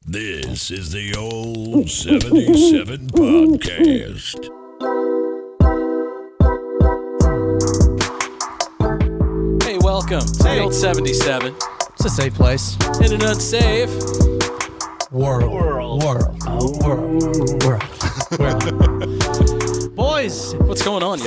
This is the old 77 podcast. Hey, welcome to the old 77. It's a safe place. In an unsafe World. Boys, What's going on, y'all?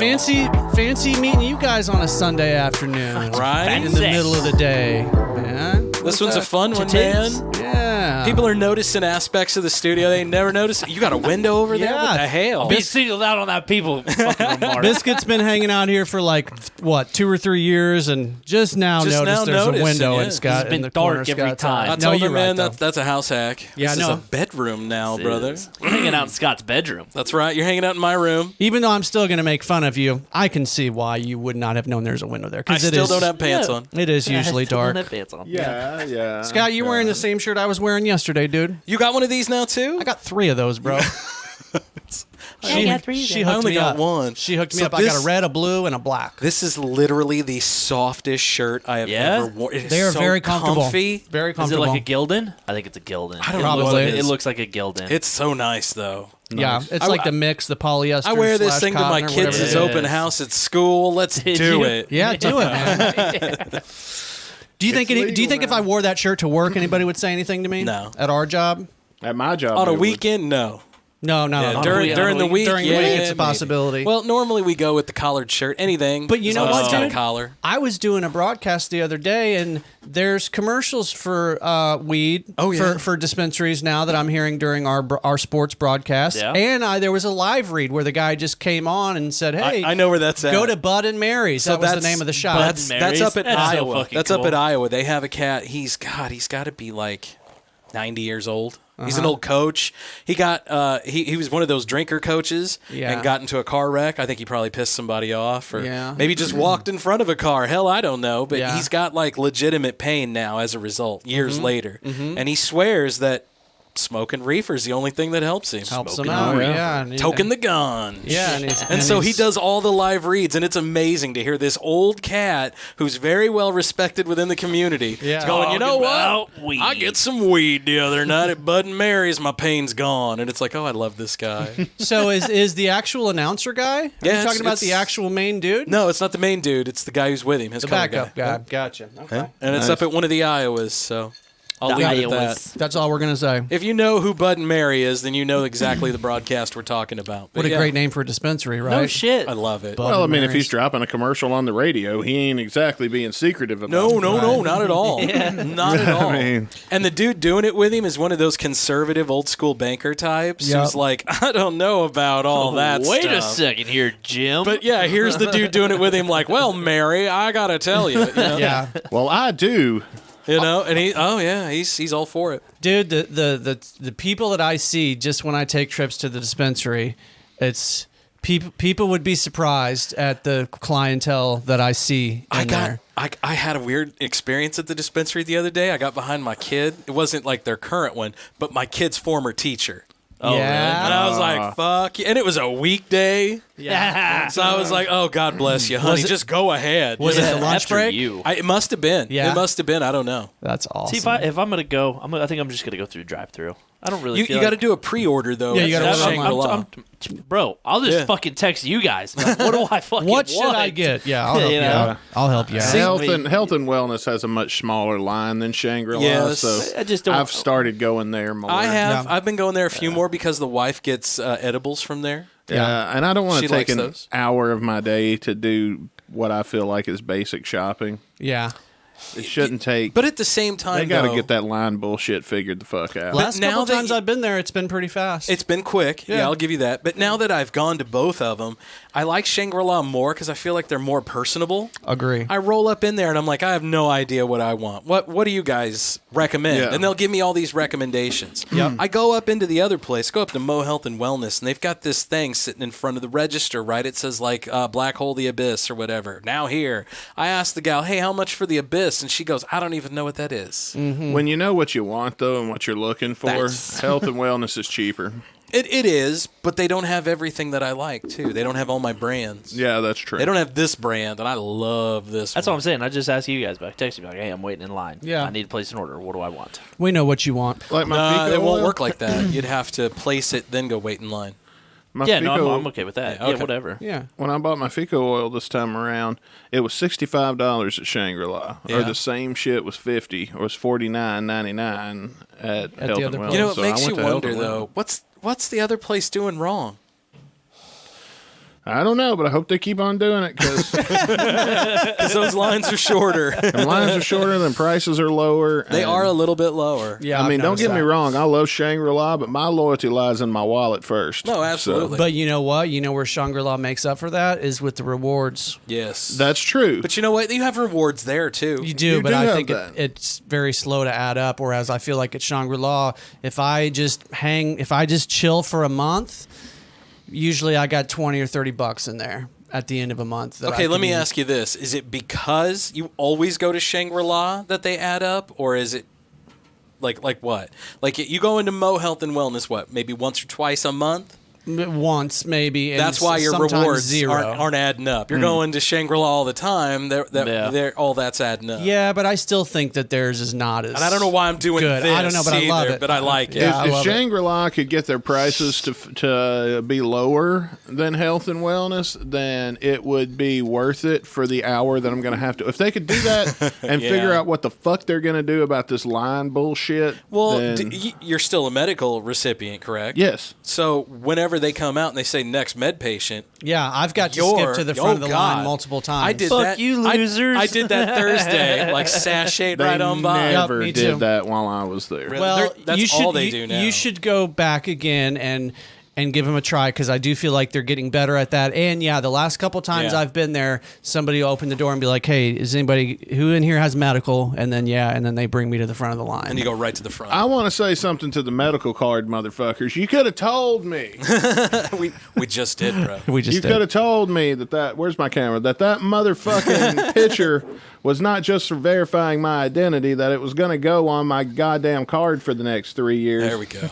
fancy meeting you guys on a Sunday afternoon. Right? In the middle of the day, man. This one's a fun one, man. Yeah. People are noticing aspects of the studio they never noticed. You got a window over there? Yeah. What the hell? Be singled out on that people fucking remark. Biscuit's been hanging out here for like, 2 or 3 years, and just now noticed there's a window in Scott. It's been in the dark corner, every Scott's time. eye. I told you're him, man, right, though. that's a house hack. Yeah, this I know. is a bedroom now, brother. We're hanging out in Scott's bedroom. That's right. You're hanging out in my room. Even though I'm still going to make fun of you, I can see why you would not have known there's a window there. I 'Cause it still is- don't have pants Yeah. on. It is usually Still don't dark. have pants on. Yeah. Scott, you wearing the same shirt I was wearing yesterday, dude? You got one of these now, too? I got 3 of those, bro. I got 3 She I hooked only me got up. one. She hooked me So up. I got a this- red, a blue, and a black. This is literally the softest shirt I have Yeah? ever worn. It is They are so very comfortable. comfy. Very Is it comfortable. like a Gildan? I think it's a Gildan. I don't It know looks what like it is. It looks like a Gildan. It's so nice, though. Yeah, it's I- like the mix, the polyester. I wear this slash thing to my cotton or kids' whatever it is. open is. house at school. Let's Did do you? it. Yeah, do it, man. Do you think if I wore that shirt to work, anybody would say anything to me? No. At our job? At my job. On a they would. weekend, no. No. Yeah, on during a during the week- week, During the yeah, week, it's a maybe. possibility. Well, normally we go with the collared shirt, anything. But you as know long as what, it's got a dude? collar. I was doing a broadcast the other day, and there's commercials for weed for dispensaries now that I'm hearing during our sports broadcast. Yeah. And there was a live read where the guy just came on and said, "Hey, I know where that's at. go to Bud and Mary's." So that was the that's- name of the shop. That's Mary's? up at That's so Iowa. fucking That's up cool. at Iowa. They have a cat. He's got to be like 90 years old. He's an old coach. He got he was one of those drinker coaches Yeah. and got into a car wreck. I think he probably pissed somebody off or Yeah. maybe just walked in front of a car. Hell, I don't know. But Yeah. he's got like legitimate pain now as a result, years Mm-hmm. later. And he swears that smoking reefer is the only thing that helps him. Helps him Smoking out. on, yeah. Yeah. and- Toking the gun. Yeah. And so he he's- does all the live reads, and it's amazing to hear this old cat who's very well respected within the community. Yeah. He's going, you know Talking what? about weed." I get some weed the other night at Bud and Mary's. My pain's gone, and it's like, oh, I love this guy. So is the actual announcer guy? Are Yeah, you it's- talking about the it's- actual main dude? No, it's not the main dude. It's the guy who's with him. His The color backup guy. Gotcha. Okay. And it's up at one of the Iowas. So I'll The leave it at Iowas. that. That's all we're gonna say. If you know who Bud and Mary is, then you know exactly the broadcast we're talking about. But What a yeah, great name for a dispensary, right? No shit. I love it. Bud Well, I and mean, if Mary's. he's dropping a commercial on the radio, he ain't exactly being secretive about No, it. no, not at all. Not at all. mean- And the dude doing it with him is one of those conservative old school banker types Yep. who's like, I don't know about all that Wait a stuff. second here, Jim. But yeah, here's the dude doing it with him like, well, Mary, I got to tell you. You know? Yeah, Well, I do. And he's all for it. dude, the people that I see just when I take trips to the dispensary, it's people would be surprised at the clientele that I see in there. I had a weird experience at the dispensary the other day. I got behind my kid. It wasn't like their current one, but my kid's former teacher. Oh, Yeah. And I was like, fuck you. And it was a weekday. Yeah. So I was like, oh, God bless you, honey. it- Just go ahead. Was You it know? the lunch After break? you. It must have been. Yeah. It must have been. I don't know. That's awesome. See, if I'm gonna go, I think I'm just gonna go through drive-through. I don't really. You feel got to like, do a pre-order, though. Yeah, you gotta at order online. Shangri-La. bro, I'll just Yeah. fucking text you guys. Like, what do I fucking What should want? I get? Yeah, I'll help You you know? out. I'll help you out. Health and wellness has a much smaller line than Shangri-La, Yes. so I just don't- I've started going there more. I have. Yeah. I've been going there a few more because the wife gets edibles from there. Yeah, and I don't want She to take likes an those. hour of my day to do what I feel like is basic shopping. Yeah. It shouldn't take. But at the same time, they got to though, get that line bullshit figured the fuck out. Last now couple that times you- I've been there, it's been pretty fast. It's been quick. Yeah, Yeah. I'll give you that. But now that I've gone to both of them, I like Shangri-La more because I feel like they're more personable. Agree. I roll up in there and I'm like, I have no idea what I want. What do you guys recommend? Yeah. And they'll give me all these recommendations. Yep. I go up into the other place, go up to Mo Health and Wellness, and they've got this thing sitting in front of the register, right? It says like Black Hole the Abyss or whatever. Now here. I asked the gal, hey, how much for the Abyss? And she goes, I don't even know what that is. When you know what you want though and what you're looking for, That's- health and wellness is cheaper. It is, but they don't have everything that I like too. They don't have all my brands. Yeah, that's true. They don't have this brand, and I love this. That's one. what I'm saying. I just asked you guys back, texted me like, "Hey, I'm waiting in line. Yeah. I need to place an order. What do I want?" We know what you want. Like my Nah, Fico it won't oil? work like that. You'd have to place it, then go wait in line. My Yeah, no, Fico- I'm okay with that. Yeah, Yeah, okay. whatever. Yeah. When I bought my Fico oil this time around, it was $65 at Shangri-La. Or Yeah. the same shit was $50, or was $49.99 at Health the and other Wellness. place. You know, it So I makes went you to Health wonder and though. Wellness. What's the other place doing wrong? I don't know, but I hope they keep on doing it because Because those lines are shorter. the lines are shorter, and prices are lower. They and- are a little bit lower. Yeah. I mean, I've don't get noticed me that. wrong. I love Shangri-La, but my loyalty lies in my wallet first. No, absolutely. But you know what? You know where Shangri-La makes up for that is with the rewards. Yes. That's true. But you know what? You have rewards there too. You do, You but do I have think that. it's very slow to add up. Whereas I feel like at Shangri-La, if I just chill for a month, usually I got $20 or $30 in there at the end of a month. that I Okay, let can me use. ask you this. Is it because you always go to Shangri-La that they add up? Or is it like what? Like you go into Mo Health and Wellness, what, maybe once or twice a month? Once maybe. And That's why your sometimes rewards zero. aren't adding up. You're going to Shangri-La all the time. Yeah. All that's adding up. Yeah, but I still think that theirs is not as. And I don't know why I'm doing good. this I don't know, but I love either, it. but I like it. Yeah, I if love it. Shangri-La could get their prices to be lower than Health and Wellness, then it would be worth it for the hour that I'm going to have to. If they could do that and Yeah. figure out what the fuck they're going to do about this line bullshit, Well, then you're still a medical recipient, correct? yes. So whenever they come out and they say next med patient, Yeah, I've got to skip to the front of the line multiple times. I did Fuck that. you, losers. I did that Thursday, like sashayed They right on by. never Yep, me did too. that while I was there. Really? Well, That's you should, all they do now. You should go back again and give them a try because I do feel like they're getting better at that. And yeah, the last couple times Yeah. I've been there, somebody will open the door and be like, "Hey, is anybody who in here has medical?" And then they bring me to the front of the line. And you go right to the front. I want to say something to the medical card motherfuckers. You could have told me. we just did, bro. we just You did. could have told me that where's my camera? That motherfucking picture was not just for verifying my identity, that it was going to go on my goddamn card for the next 3 years. There we go.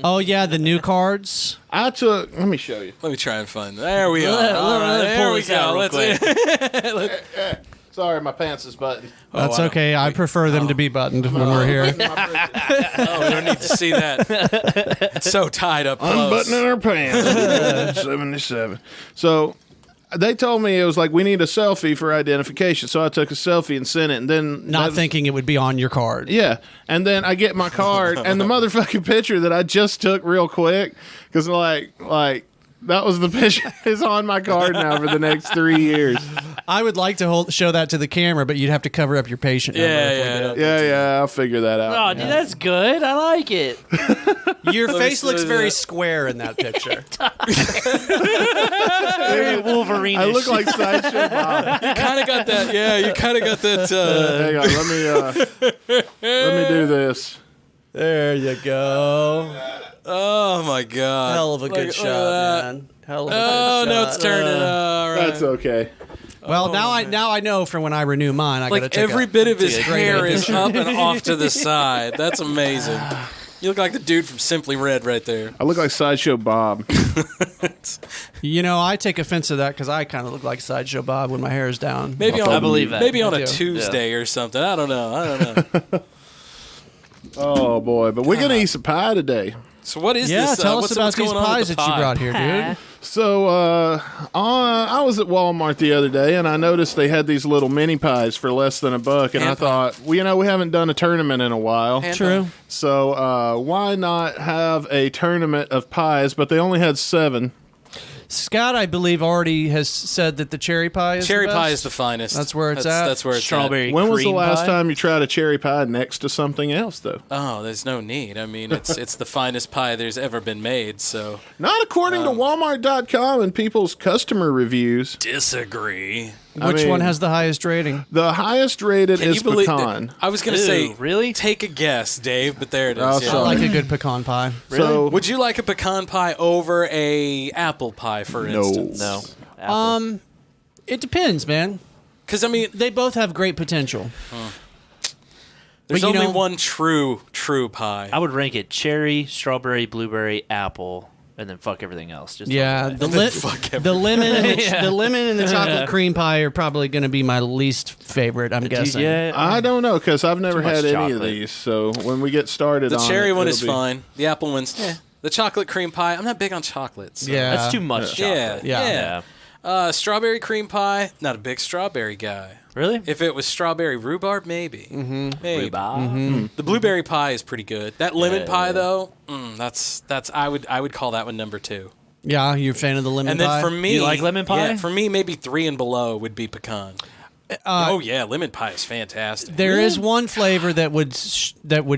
Oh yeah, the new cards. Let me show you. Let me try and find. There we are. Let- All right, let- there pull we this out go. real Let's. Sorry, my pants is buttoned. That's okay. I prefer them to be buttoned when we're here. Oh, we don't need to see that. It's so tied up close. Unbuttoning our pants. 77. So they told me it was like, we need a selfie for identification. So I took a selfie and sent it. And then Not thinking it would be on your card. Yeah. And then I get my card and the motherfucking picture that I just took real quick, because like that was the picture is on my card now for the next 3 years. I would like to show that to the camera, but you'd have to cover up your patient number. if we did. Yeah, I'll figure that out. Oh, dude, that's good. I like it. Your me face looks see very that. square in that picture. Very Wolverine. I look like Sideshow Pie. Kind of got that. Yeah, you kind of got that. Hang on, let me do this. There you go. Oh my god. Hell of a good Look shot, at that. man. Hell of a Oh good no, shot. it's turning. All right. That's okay. Well, now I know for when I renew mine, I got to Like take every bit of his take a great hair is picture. up and off to the side. That's amazing. You look like the dude from Simply Red right there. I look like Sideshow Bob. You know, I take offense to that because I kind of look like Sideshow Bob when my hair is down. Maybe on I believe that. Maybe on I a do. Tuesday or something. I don't know. Oh boy, but we're gonna eat some pie today. So what is Yeah, this? tell us what's about these going on with pies the that you pie? brought here, dude. So I was at Walmart the other day, and I noticed they had these little mini pies for less than $1, and I Hand thought, well, we haven't done a tournament in a while, Hand True. so why not have a tournament of pies? But they only had 7. Scott, I believe, already has said that the cherry pie is Cherry the pie best. is the finest. That's where it's at. That's where it's Strawberry. When was the cream last pie? time you tried a cherry pie next to something else, though? At. Oh, there's no need. I mean, it's the finest pie there's ever been made. So Not according to Walmart.com and people's customer reviews. disagree. Which mean, one has the highest rating? The highest rated Can is you believe pecan. that? I was gonna Ew, say, really? Take a guess, Dave. But there it is. Oh, yeah. I sorry. like a good pecan pie. So Would you like a pecan pie over a apple pie, for instance? No. Apple. It depends, man. Because I mean, They both have great potential. There's But you only know- one true pie. I would rank it cherry, strawberry, blueberry, apple, and then fuck everything else. Just Yeah, don't the, do that. the lemon and the, Yeah. the lemon and the chocolate cream pie are probably going to be my least favorite. I'm guessing. Yeah, I don't know because I've never much had any of chocolate. these. So when we get started, The on cherry it, one it'll is be- fine. The apple one's The chocolate cream pie, I'm not big on chocolate. So. Yeah. that's too much Yeah, chocolate. yeah. Yeah. Strawberry cream pie, not a big strawberry guy. Really? If it was strawberry rhubarb, maybe. Mm-hmm. Maybe. Rhubarb? The blueberry pie is pretty good. That lemon Yeah. pie though, that's I would call that one number 2. Yeah, you're a fan of the lemon And then pie? for me, You like lemon pie? Yeah, for me maybe 3 and below would be pecan. Oh yeah, lemon pie is fantastic. There is one flavor that would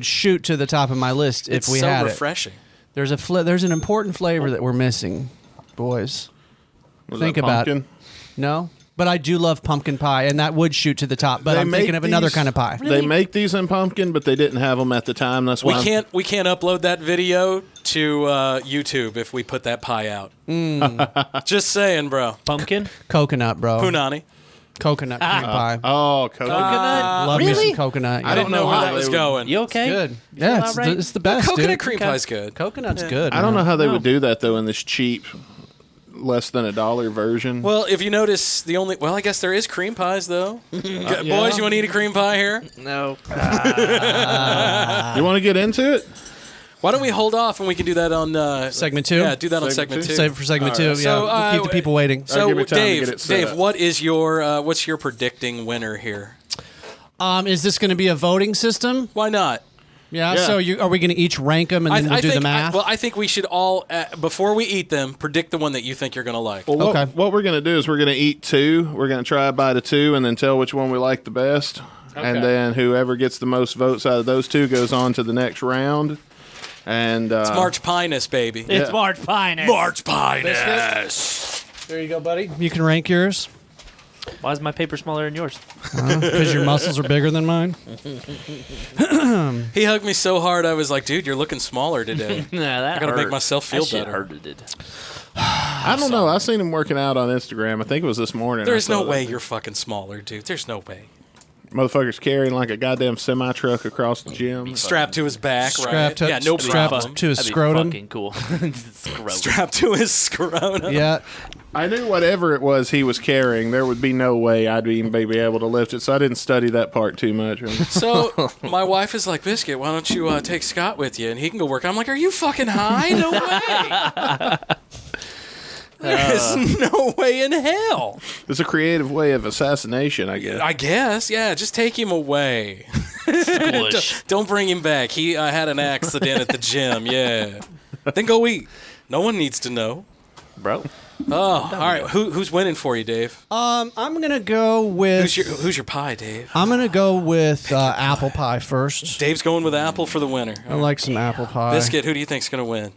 shoot to the top of my list It's if we so had refreshing. it. There's an important flavor that we're missing, boys. Was Think that about pumpkin? No, but I do love pumpkin pie, and that would shoot to the top. But They I'm thinking make of another these- kind of pie. They make these in pumpkin, but they didn't have them at the time. That's why We can't upload that video to YouTube if we put that pie out. Just saying, bro. Pumpkin? Coconut, bro. Punani. Coconut cream pie. Oh, coconut. Love me really? some coconut. I didn't know where how that they was would- going. You okay? Good. Yeah, it's, all right? it's the best, Coconut dude. cream pie's good. Coconut's good. I don't know man. how they would do that though in this cheap, less than $1 version. Well, if you notice, I guess there is cream pies though. Boys, you want to eat a cream pie here? No. you want to get into it? Why don't we hold off and we can do that on Segment 2? Yeah, do that on Segment segment two? 2. Save it for segment 2. All Yeah, right. So, we'll keep the people waiting. So, give me time to Dave, get it set up. what is your what's your predicting winner here? Is this going to be a voting system? Why not? Yeah. Yeah. So are we going to each rank them and then we'll do the math? I think we should all before we eat them predict the one that you think you're going to like. Well, Okay. what we're going to do is we're going to eat 2. We're going to try a bite of 2 and then tell which one we like the best. And then whoever gets the most votes out of those 2 goes on to the next round. And It's March Pinus, baby. It's March Pine. March Pinus. There you go, buddy. You can rank yours Why is my paper smaller than yours? because your muscles are bigger than mine. He hugged me so hard, I was like, dude, you're looking smaller today. Nah, that I gotta make hurt. myself feel that shit better. hurted. I don't know. I seen him working out on Instagram. I think it was this morning. There's I saw no way that. you're fucking smaller, dude. There's no way. Motherfucker's carrying like a goddamn semi truck across the gym. Strapped to his back, Strapped right? to- Yeah, no strapped problem. to his That'd be scrotum. fucking cool. Scrotum. Strapped to his scrotum. Yeah. I knew whatever it was he was carrying, there would be no way I'd even be able to lift it, so I didn't study that part too much. So my wife is like, Biscuit, why don't you take Scott with you and he can go work? I'm like, are you fucking high? No way. There is no way in hell. It's a creative way of assassination, I guess. I guess, yeah. Just take him away. Squish. Don't bring him back. He had an accident at the gym. Yeah. Then go eat. No one needs to know. Bro. Oh, all right. Who's winning for you, Dave? I'm gonna go with. Who's your pie, Dave? I'm gonna go with apple pie first. Dave's going with apple for the winner. I like some apple pie. Biscuit, who do you think's gonna win?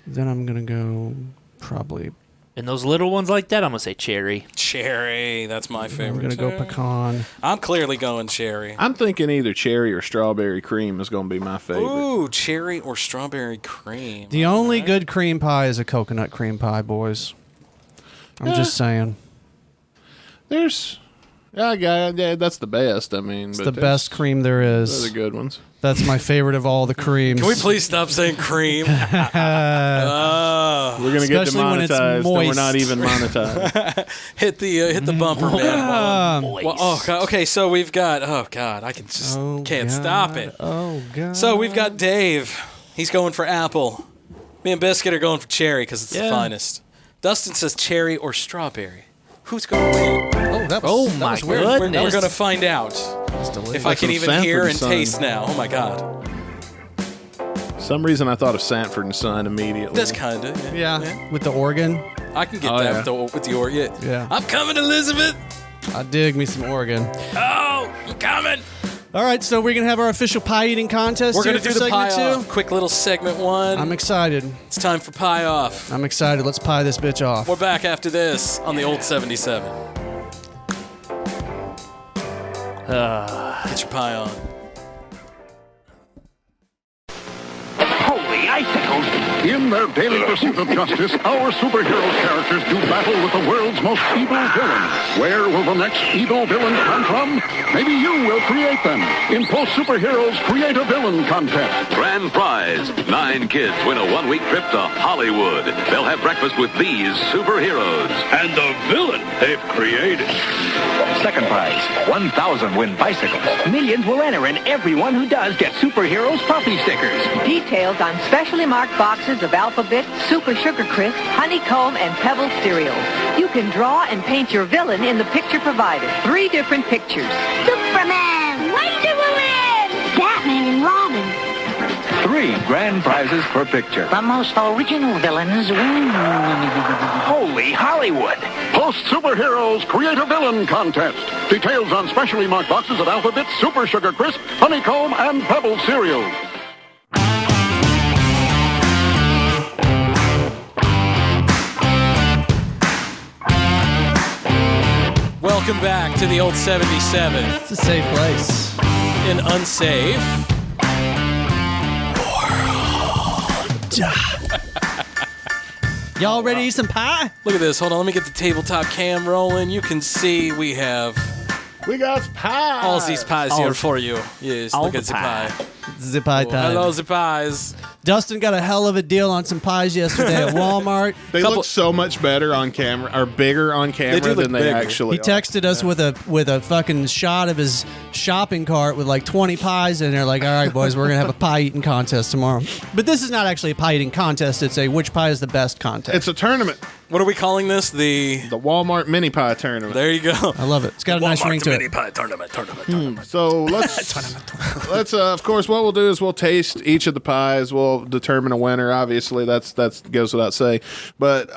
Then I'm gonna go probably. And those little ones like that, I'm going to say cherry. Cherry. That's my I'm favorite. gonna go pecan. I'm clearly going cherry. I'm thinking either cherry or strawberry cream is going to be my favorite. Ooh, cherry or strawberry cream. The only good cream pie is a coconut cream pie, boys. I'm just saying. There's, yeah, that's the best. I mean, It's the best cream there Those is. are the good ones. That's my favorite of all the creams. Can we please stop saying cream? We're gonna get Especially when it's demonetized, and we're moist. not even monetized. hit the bumper, man. Moist. Well, oh, God. Okay, so we've got. Oh God, I can just can't stop it. Oh god. So we've got Dave. He's going for apple. Me and Biscuit are going for cherry because it's the Yeah. finest. Dustin says cherry or strawberry. Who's going to win? Oh my We're goodness. going to find out if I Like can some even hear Sanford and Son. taste now. Oh my God, Some reason I thought of Sanford and Son immediately. that's kind of Yeah, with the organ. I can get Oh, that yeah. with the Oreo. Yeah. I'm coming, Elizabeth. I dig me some Oregon. Oh, I'm coming. All right, so we're gonna have our official pie eating contest. We're here going to for do the pie segment off. Quick little segment one. I'm excited. It's time for pie off. I'm excited. Let's pie this bitch off. We're back after this on the old 77. Get your pie on. Holy bicycles. In their daily pursuit of justice, our superhero characters do battle with the world's most evil villains. Where will the next evil villains come from? Maybe you will create them in Post Superheroes Create a Villain Contest. Grand prize. 9 kids win a 1-week trip to Hollywood. They'll have breakfast with these superheroes. And the villain they've created. Second prize, 1,000 win bicycles. Millions will enter, and everyone who does gets Superheroes puppy stickers. Details on specially marked boxes of Alphabet, Super Sugar Crisp, Honeycomb, and Pebble cereals. You can draw and paint your villain in the picture provided. 3 different pictures. Superman, Wonder Woman, Batman and Robin. 3 grand prizes per picture. The most original villains win. Holy Hollywood! Post Superheroes Create a Villain Contest. Details on specially marked boxes of Alphabet, Super Sugar Crisp, Honeycomb, and Pebble cereals. Welcome back to the old 77 It's a safe place. in unsafe. Y'all ready to eat some pie? Look at this. Hold on. Let me get the tabletop cam rolling. You can see we have We got pie. all these pies here for you. Yes, all look the at the pie. pie. The pie Oh, time. hello, the pies. Dustin got a hell of a deal on some pies yesterday at Walmart. They look so much better on camera, or bigger on camera do look than they bigger. actually He texted us with a fucking shot of his shopping cart with like 20 pies in there. Like, all right, boys, we're gonna have a pie eating contest tomorrow. But this is not actually a pie eating contest. It's a which pie is the best contest. It's a tournament. What are we calling this? The Walmart mini pie tournament. There you go. I love it. It's got a nice ring to Mini it. pie tournament. So let's of course what we'll do is we'll taste each of the pies. We'll determine a winner. Obviously, that goes without saying. But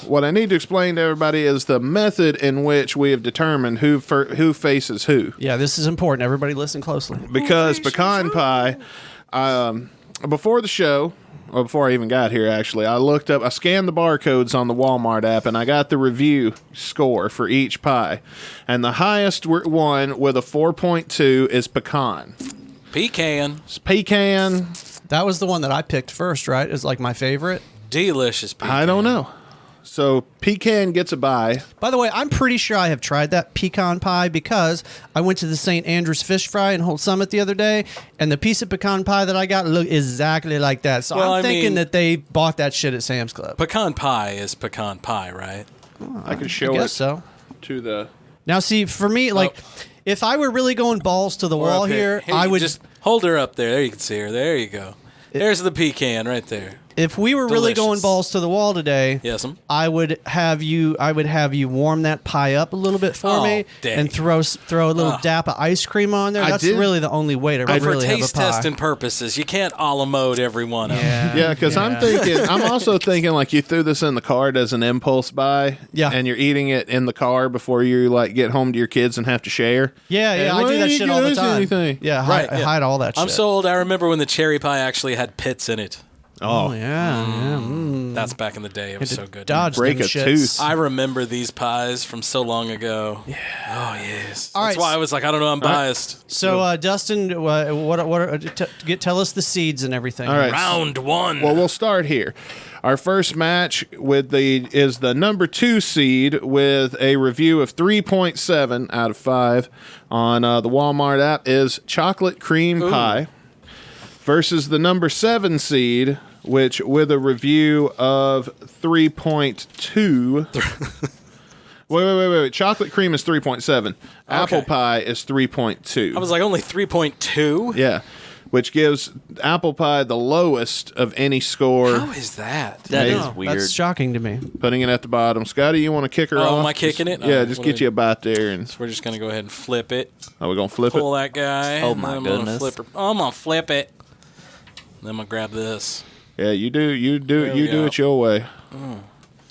what I need to explain to everybody is the method in which we have determined who faces who. Yeah, this is important. Everybody listen closely. Because pecan pie, before the show. Or before I even got here, actually, I scanned the barcodes on the Walmart app, and I got the review score for each pie. And the highest one with a 4.2 is pecan. pecan. It's pecan. That was the one that I picked first, right? It's like my favorite. Delicious pecan. I don't know. So pecan gets a bye. By the way, I'm pretty sure I have tried that pecan pie because I went to the St. Andrew's Fish Fry in Holt Summit the other day, and the piece of pecan pie that I got looked exactly like that. So Well, I'm I thinking mean- that they bought that shit at Sam's Club. Pecan pie is pecan pie, right? I can I show guess it so. to the. Now, see, for me, like, if I were really going balls to the Or wall up here, you I would just hold her up there. There you can see her. There you go. There's the pecan right there. If we were really Delicious. going balls to the wall today, Yes, I would have you warm that pie up a little bit for Oh, me dang. and throw a little dap of ice cream on there. I That's did- really the only way to But for really have a taste pie. testing purposes, you can't a la mode every one of them. Yeah, because I'm also thinking like you threw this in the cart as an impulse buy. Yeah. And you're eating it in the car before you like get home to your kids and have to share. Yeah, And, I "Well, do that you shit all the guys time. anything?" Yeah, Right, I yeah. hide all that shit. I'm so old. I remember when the cherry pie actually had pits in it. Oh yeah, That's back in the day. It was so good. dodge Break them a shits. tooth. I remember these pies from so long ago. Yeah. Oh yes. All That's right, why I was like, I don't know, I'm biased. So Dustin, tell us the seeds and everything. All right. Round 1. Well, we'll start here. Our first match is the number 2 seed with a review of 3.7 out of 5 on the Walmart app is chocolate cream pie versus the number 7 seed, which with a review of 3.2. Wait. Chocolate cream is 3.7. Apple pie is 3.2. I was like, only 3.2? Yeah. Which gives apple pie the lowest of any score. How is that? That is No, weird. That's shocking to me. Putting it at the bottom. Scotty, you want to kick her off? Oh, am I kicking it? Yeah, All right, just what get do you a bite there. And We're just going to go ahead and flip it. are we going to flip Pull it? that guy. Oh, and my then I'm gonna goodness. flip her. Oh, I'm going to flip it. Then I'm going to grab this. Yeah, you do we do go. it your way.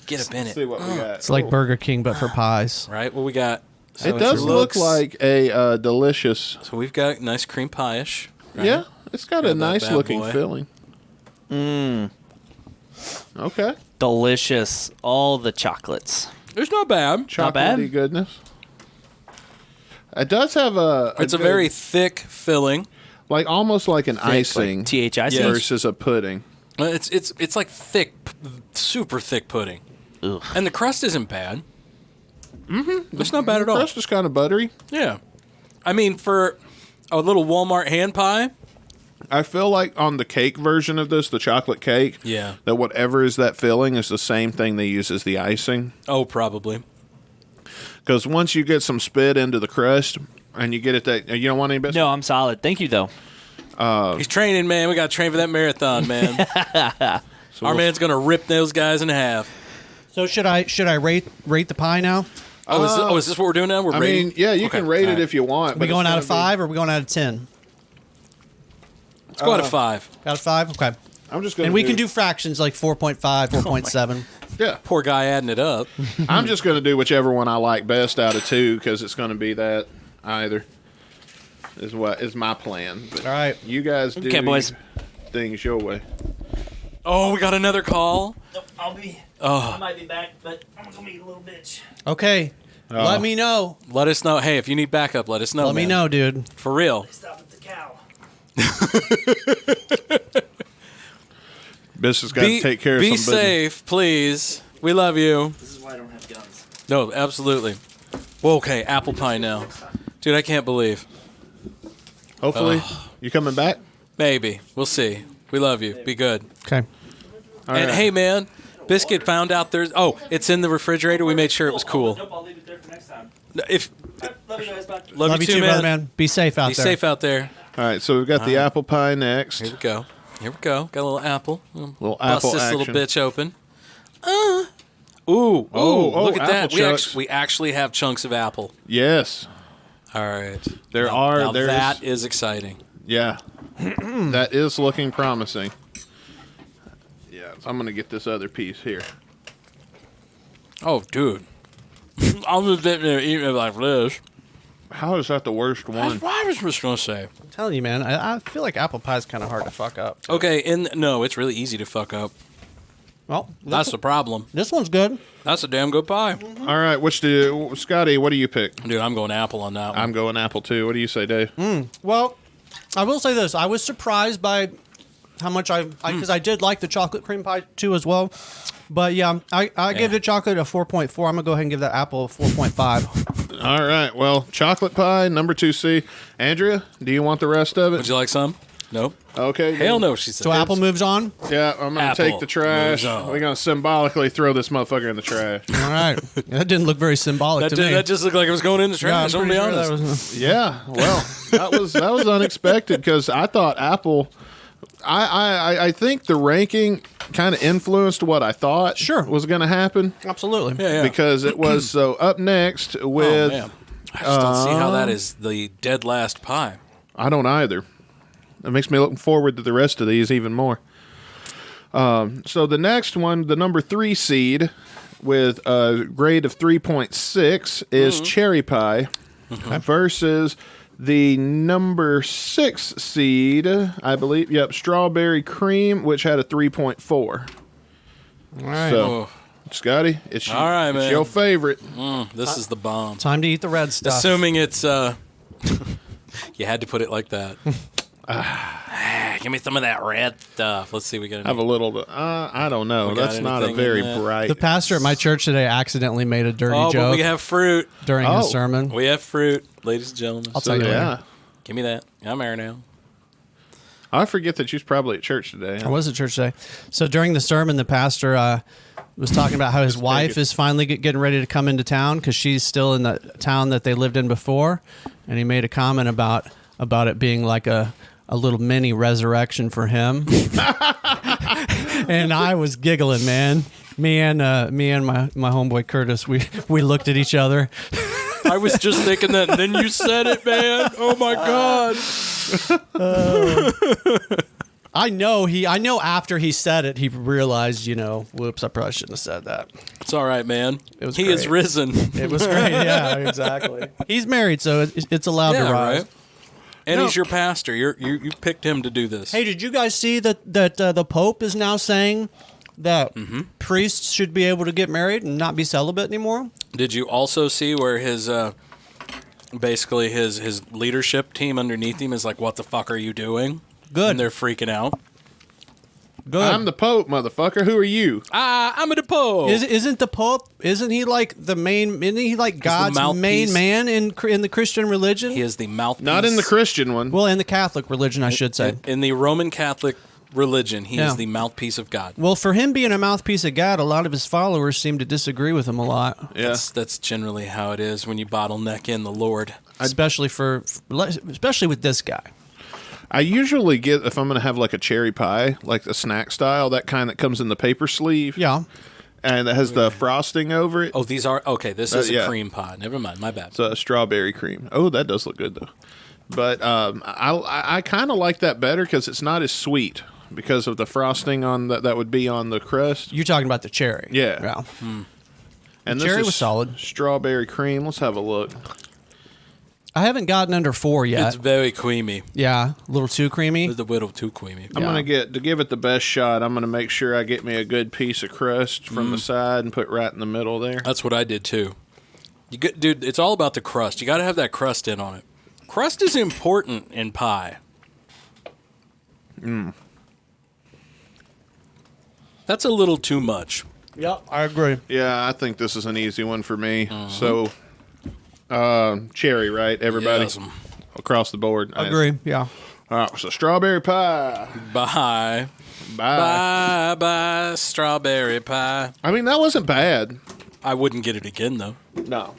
Get up in Let's see it. what we got. It's like Burger King, but for pies. Right? What we got? So It does look like a delicious. So we've got nice cream pie-ish. Right? Yeah, it's got a Grab that nice bad looking boy. filling. Okay. Delicious. All the chocolates. It's not bad. Not bad. Chocolatey goodness. It does have It's a good- very thick filling. like almost like an icing THIC. Yes. versus a pudding. It's like thick, super thick pudding. Ugh. And the crust isn't bad. Mm-hmm. It's not bad at all. The crust is kind of buttery. Yeah. I mean, for a little Walmart hand pie. I feel like on the cake version of this, the chocolate cake, that whatever is that filling is the same thing they use as the icing. Oh, probably. Because once you get some spit into the crust and you get it that you don't want any biscuits? No, I'm solid. Thank you, though. He's training, man. We got to train for that marathon, man. Our man's going to rip those guys in half. So should I rate the pie now? Is this what we're doing now? We're rating? I mean, yeah, you can rate it if you want. Are we going out of 5 or are we going out of 10? Let's go out of 5. Out of 5? Okay. I'm just going And we can do fractions like 4.5, 4.7. Yeah. Poor guy adding it up. I'm just going to do whichever one I like best out of 2 because it's going to be that either is my plan. But all right. You guys do boys. things your way. Oh, we got another call? Nope, Oh. I might be back, but I'm going to be a little bitch. Okay. Let me know. Let us know. Hey, if you need backup, let us know. Let me know, dude. For real. Stop at the cow. Business got to take care of Be some business. safe, please. We love you. This is why I don't have guns. No, absolutely. Well, okay, apple pie now. Dude, I can't believe. Hopefully. You coming back? Maybe. We'll see. We love you. Be good. Okay. And hey, man, Biscuit found out there's... Oh, it's in the refrigerator. We made sure it was cool. Nope, I'll leave it there for next time. Love you guys. Bye. Love you too, brother, man. Be safe out Be there. safe out there. All right, so we've got the apple pie next. Here we go. Got a little apple. Little Bust apple this action. little bitch open. Ooh, look at that. chunks. We actually have chunks of apple. Yes. All right. There's that is exciting. Yeah. That is looking promising. Yeah, so I'm going to get this other piece here. Oh, dude. I'm just sitting there eating it like this. How is that the worst one? That's what I was just going to say. I'm telling you, man. I feel like apple pie is kind of hard to fuck up. Okay, no, it's really easy to fuck up. Well, That's the problem. This one's good. That's a damn good pie. All right, Scotty, what do you pick? Dude, I'm going apple on that one. I'm going apple too. What do you say, Dave? Well, I will say this. I was surprised by how much because I did like the chocolate cream pie too as well. But yeah, I give the chocolate a 4.4. I'm going to go ahead and give that apple a 4.5. All right, well, chocolate pie, number 2C. Andrea, do you want the rest of it? Would you like some? Nope. Okay. Hell no, she said. So apple moves on? Yeah, I'm going to take the trash. We're going to symbolically throw this motherfucker in the trash. All right. That didn't look very symbolic to me. That just looked like it was going in the trash, I'm going to be honest. Yeah, well, that was unexpected because I thought apple... I think the ranking kind of influenced what I thought was going to happen. Absolutely. Yeah. Because it was so up next with... Oh, man. I just don't see how that is the dead last pie. I don't either. It makes me look forward to the rest of these even more. So the next one, the number 3 seed with a grade of 3.6 is cherry pie versus the number 6 seed, I believe, strawberry cream, which had a 3.4. All right. So, Scotty, it's All right, man. your favorite. This is the bomb. Time to eat the red stuff. Assuming it's... you had to put it like that. Give me some of that red stuff. Let's see. We got have a little. I don't know. That's not a very bright. The pastor at my church today accidentally made a dirty but joke we have fruit during his sermon. We have fruit, ladies and gentlemen. I'll tell you later. Give me that. I'm there now. I forget that you was probably at church today. I was at church today. So during the sermon, the pastor was talking about how his wife is finally getting ready to come into town because she's still in the town that they lived in before, and he made a comment about it being like a little mini resurrection for him. And I was giggling, man. Me and my homeboy Curtis, we looked at each other. I was just thinking that, and then you said it, man. Oh my God. I know after he said it, he realized, whoops, I probably shouldn't have said that. It's all right, man. He great. is risen. It was great. Yeah, exactly. He's married, so it's allowed to rise. Right? And he's your pastor. You picked him to do this. Hey, did you guys see that the Pope is now saying that priests should be able to get married and not be celibate anymore? Did you also see where his basically his leadership team underneath him is like, what the fuck are you doing? Good. And they're freaking out. Good. I'm the Pope, motherfucker. Who are you? I'm the Pope. Isn't the Pope? Isn't he like the main? Isn't he like God's main man in the Christian religion? He is the mouthpiece. Not in the Christian one. Well, in the Catholic religion, I should say. In the Roman Catholic religion, he is the mouthpiece of God. Well, for him being a mouthpiece of God, a lot of his followers seem to disagree with him a lot. Yeah. That's generally how it is when you bottleneck in the Lord. Especially with this guy. I usually get, if I'm going to have like a cherry pie, like the snack style, that kind that comes in the paper sleeve. Yeah. And it has the frosting over it. Oh, these are, okay, this is a cream pie. Never mind, my bad. It's a strawberry cream. Oh, that does look good, though. But I kind of like that better because it's not as sweet because of the frosting on that would be on the crust. You're talking about the cherry. Yeah. And the this cherry is was solid. Strawberry cream. Let's have a look. I haven't gotten under 4 yet. It's very creamy. Yeah, a little too creamy. It's a little too creamy. I'm going to give it the best shot. I'm going to make sure I get me a good piece of crust from the side and put right in the middle there. That's what I did too. Dude, it's all about the crust. You got to have that crust in on it. Crust is important in pie. That's a little too much. Yep, I agree. Yeah, I think this is an easy one for me. So, cherry, right? Everybody across the board. Agree, yeah. All right, so strawberry pie. Bye. Bye, strawberry pie. I mean, that wasn't bad. I wouldn't get it again, though. No.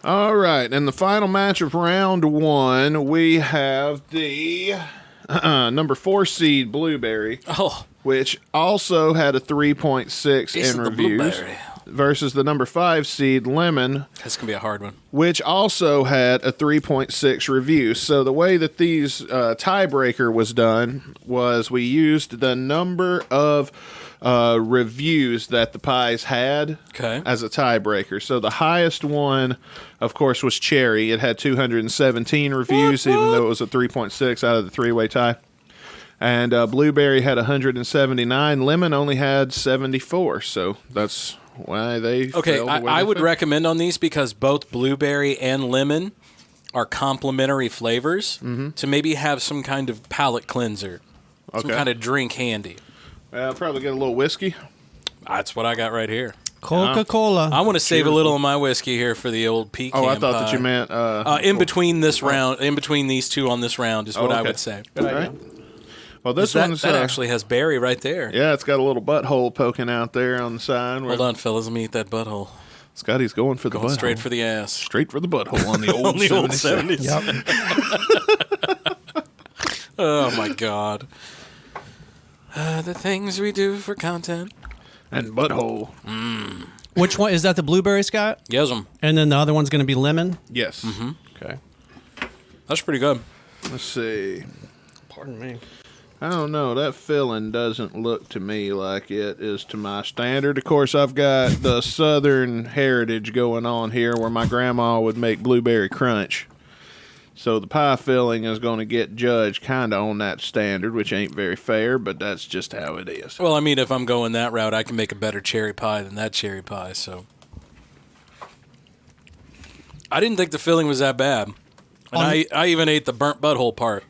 All right, in the final match of round 1, we have the number 4 seed Blueberry, which also had a 3.6 in reviews, versus the number 5 seed Lemon. That's going to be a hard one. Which also had a 3.6 review. So the way that these tiebreaker was done was we used the number of reviews that the pies had as a tiebreaker. So the highest one, of course, was Cherry. It had 217 reviews, even though it was a 3.6 out of the three-way tie. And Blueberry had 179. Lemon only had 74. So that's why they failed the way I they would failed. recommend on these because both Blueberry and Lemon are complementary flavors to maybe have some kind of palate cleanser, some kind of drink handy. I'll probably get a little whiskey. That's what I got right here. Coca-Cola. I want to save a little of my whiskey here for the old pecan I thought pie. that you meant... in between this round, in between these two on this round is what I would say. All right. Well, this one's... That actually has berry right there. Yeah, it's got a little butthole poking out there on the side. Hold on, fellas. Let me eat that butthole. Scotty's going for the butthole. Straight for the ass. Straight for the butthole on the old on the 76. old 76. Yep. Oh, my God. The things we do for content. And butthole. Which one? Is that the Blueberry, Scott? Yes. And then the other one's going to be Lemon? Yes. Okay. That's pretty good. Let's see. Pardon me. I don't know. That filling doesn't look to me like it is to my standard. Of course, I've got the Southern heritage going on here where my grandma would make blueberry crunch. So the pie filling is going to get judged kind of on that standard, which ain't very fair, but that's just how it is. Well, I mean, if I'm going that route, I can make a better cherry pie than that cherry pie, so. I didn't think the filling was that bad. And I even ate the burnt butthole part.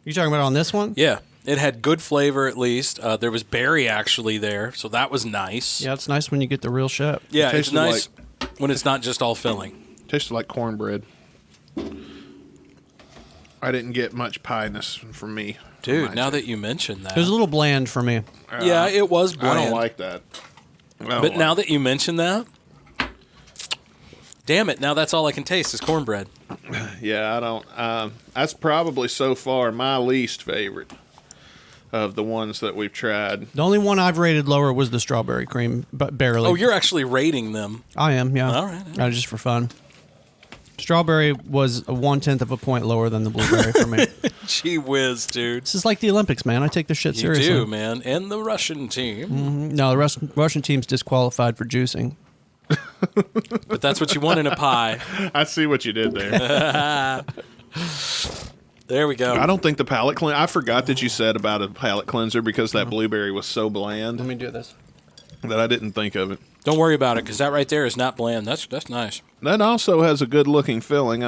You talking about on this one? Yeah. It had good flavor, at least. There was berry actually there, so that was nice. Yeah, it's nice when you get the real shit. Yeah, it's nice when it's not just all filling. Tasted like cornbread. I didn't get much pie-ness from me. Dude, now that you mention that. It was a little bland for me. Yeah, it was bland. I don't like that. But now that you mention that, damn it, now that's all I can taste is cornbread. Yeah, I don't. That's probably so far my least favorite of the ones that we've tried. The only one I've rated lower was the strawberry cream, but barely. Oh, you're actually rating them. I am, yeah. All right. Just for fun. Strawberry was 1/10 of a point lower than the blueberry for me. Gee whiz, dude. This is like the Olympics, man. I take this shit seriously. You do, man. And the Russian team. No, the Russian team's disqualified for juicing. But that's what you want in a pie. I see what you did there. There we go. I don't think the palate cleanser... I forgot that you said about a palate cleanser because that blueberry was so bland. Let me do this. That I didn't think of it. Don't worry about it, because that right there is not bland. That's nice. That also has a good-looking filling.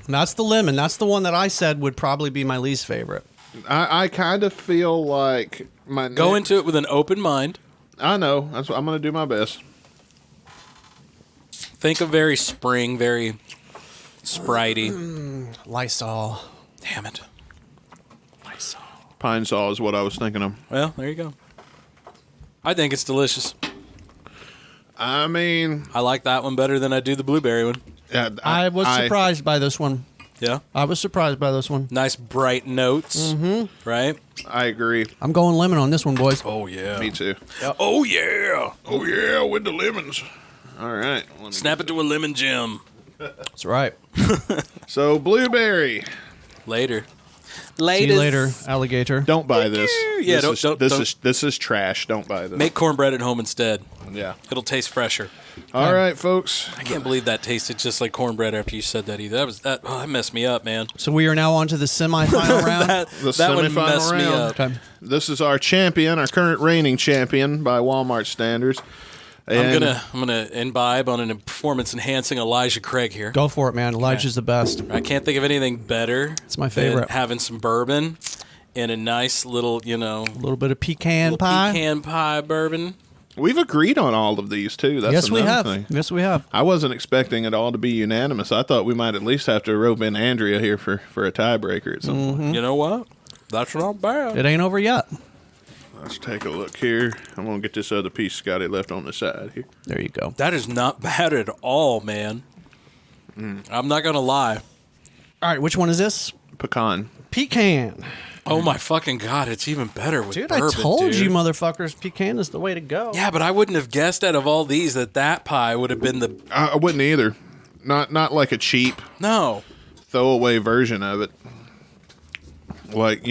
That's the lemon. That's the one that I said would probably be my least favorite. I kind of feel like Go into it with an open mind. I know. That's what I'm going to do my best. Think of very spring, very spritey. Lysol. Damn it. Lysol. Pine Sol is what I was thinking of. Well, there you go. I think it's delicious. I mean, I like that one better than I do the blueberry one. yeah, I was surprised by this one. Yeah? I was surprised by this one. Nice bright notes, right? I agree. I'm going lemon on this one, boys. Oh, yeah. Me too. Oh, yeah. Oh yeah, with the lemons. All right. Snap it to a lemon gem. That's right. So blueberry. Later. See you later, alligator. Don't buy this. Yeah, This is trash. Don't buy this. Make cornbread at home instead. Yeah. It'll taste fresher. All right, folks. I can't believe that tasted just like cornbread after you said that either. That messed me up, man. So we are now on to the semifinal round. that one messed me up. Okay. This is our champion, our current reigning champion by Walmart standards. And I'm gonna imbibe on a performance enhancing Elijah Craig here. Go for it, man. Elijah's the best. I can't think of anything better. It's my favorite. Than having some bourbon and a nice little, a little bit of pecan pie. Pecan pie bourbon. We've agreed on all of these too. That's Yes, we have. thing. Yes, we have. I wasn't expecting it all to be unanimous. I thought we might at least have to rope in Andrea here for a tiebreaker at some point. You know what? That's not bad. It ain't over yet. Let's take a look here. I'm going to get this other piece Scotty left on the side here. There you go. That is not bad at all, man. I'm not going to lie. All right, which one is this? Pecan. Pecan. Oh, my fucking God. It's even better with bourbon, I told dude. you, motherfuckers, pecan is the way to go. Yeah, but I wouldn't have guessed out of all these that pie would have been the... I wouldn't either. Not like a cheap No. throwaway version of it. Like,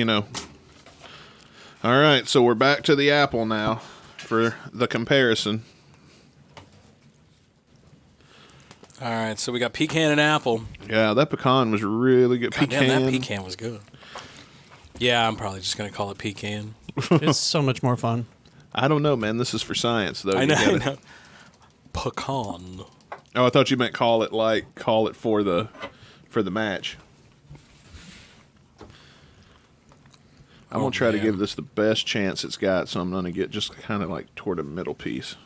All right, so we're back to the apple now for the comparison. All right, so we got pecan and apple. Yeah, that pecan was really good. God damn, that pecan was good. Yeah, I'm probably just going to call it pecan. It's so much more fun. I don't know, man. This is for science, though. I know. Pecan. Oh, I thought you meant call it for the match. I'm going to try to give this the best chance it's got, so I'm going to get just kind of like toward a middle piece.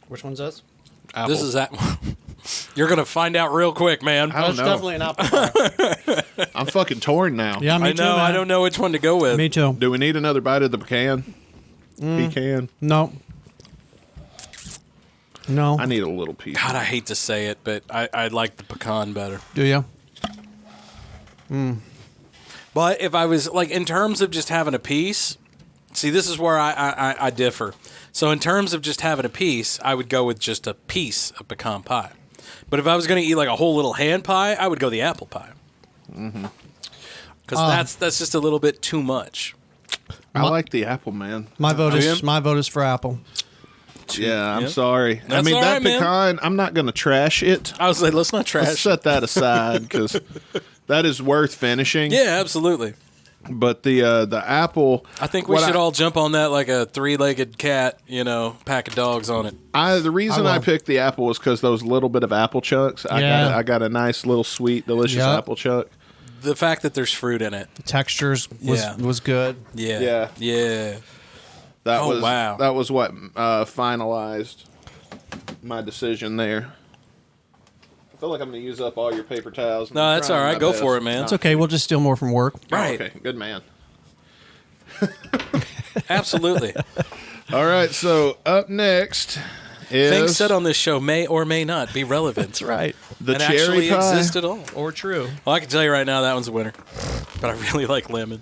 Which one's this? Apple. This is that. You're going to find out real quick, man. I don't know. Definitely an apple pie. I'm fucking torn now. Yeah, me I too, know. man. I don't know which one to go with. Me too. Do we need another bite of the pecan? Pecan. No. No. I need a little piece. God, I hate to say it, but I like the pecan better. Do you? But if I was, like, in terms of just having a piece, see, this is where I differ. So in terms of just having a piece, I would go with just a piece of pecan pie. But if I was going to eat, like, a whole little hand pie, I would go the apple pie. Because that's just a little bit too much. I like the apple, man. My vote is for apple. Yeah, I'm Yep. sorry. That's I mean, all that right, man. pecan, I'm not going to trash it. I was like, let's not Let's trash. set that aside because that is worth finishing. Yeah, absolutely. But the apple, I think we should all jump on that like a three-legged cat, pack of dogs on it. the reason I picked the apple was because those little bit of apple chunks. I got a nice little sweet, delicious apple chunk. The fact that there's fruit in it. The textures was good. Yeah. Yeah. That was wow. That was what finalized my decision there. I feel like I'm going to use up all your paper towels. No, that's all right. Go for it, man. It's okay. We'll just steal more from work. Right. Okay, good man. Absolutely. All right, so up next is Things said on this show may or may not be relevant. That's right. the and cherry actually pie. exist at all. Or true. Well, I can tell you right now that one's a winner. But I really like lemon.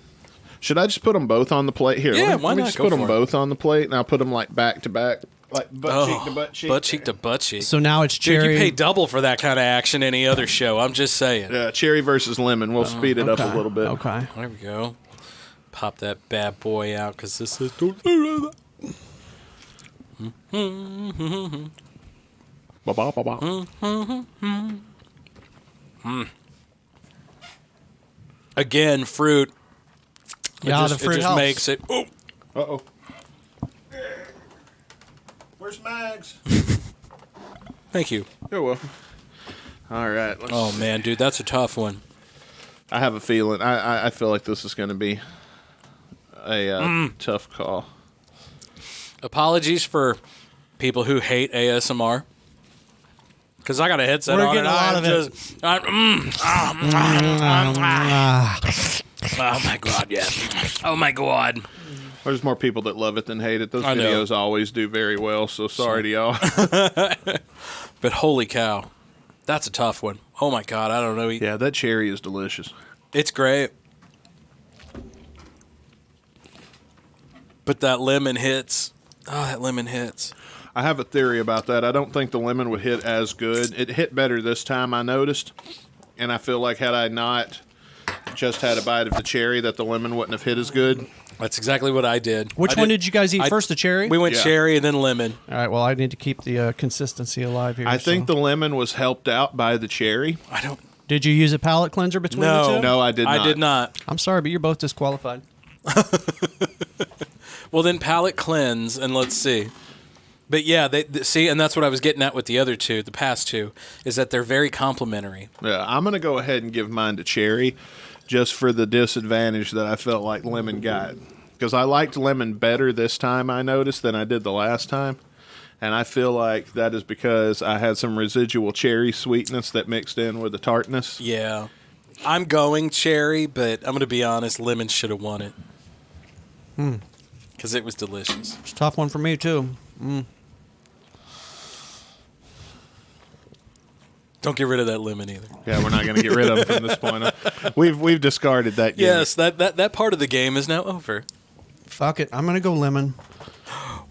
Should I just put them both on the plate here? Yeah, let me why not? just Go put them for it. both on the plate, and I'll put them like back to back, like butt cheek to butt cheek. Butt cheek to butt cheek. So now it's Dude, cherry. you pay double for that kind of action any other show. I'm just saying. Yeah, cherry versus lemon. We'll speed it up a little bit. Okay. There we go. Pop that bad boy out because this is. Again, fruit. Yeah, it the fruit just helps. makes it. Oh, Uh-oh. Where's Mags? Thank you. You're welcome. All right. Oh, man, dude, that's a tough one. I have a feeling. I feel like this is going to be a tough call. Apologies for people who hate ASMR. Because I got a headset We're on getting and a lot I'm of just... oh, my God, yeah. Oh, my God. There's more people that love it than hate it. Those I know. videos always do very well, so sorry to y'all. But holy cow. That's a tough one. Oh, my God, I don't know. Yeah, that cherry is delicious. It's great. But that lemon hits. Oh, that lemon hits. I have a theory about that. I don't think the lemon would hit as good. It hit better this time, I noticed. And I feel like had I not just had a bite of the cherry, that the lemon wouldn't have hit as good. That's exactly what I did. Which one did you guys eat first, the cherry? We went cherry and then lemon. All right, well, I need to keep the consistency alive here. I think the lemon was helped out by the cherry. I don't... Did you use a palate cleanser between the two? No, I did not. I did not. I'm sorry, but you're both disqualified. Well, then palate cleanse, and let's see. But yeah, see, and that's what I was getting at with the other two, the past two, is that they're very complimentary. Yeah, I'm going to go ahead and give mine to cherry just for the disadvantage that I felt like lemon got. Because I liked lemon better this time, I noticed, than I did the last time. And I feel like that is because I had some residual cherry sweetness that mixed in with the tartness. Yeah. I'm going cherry, but I'm going to be honest, lemon should have won it. Because it was delicious. It's a tough one for me, too. Don't get rid of that lemon either. Yeah, we're not going to get rid of it from this point on. We've discarded that gimmick. Yes, that part of the game is now over. Fuck it. I'm going to go lemon.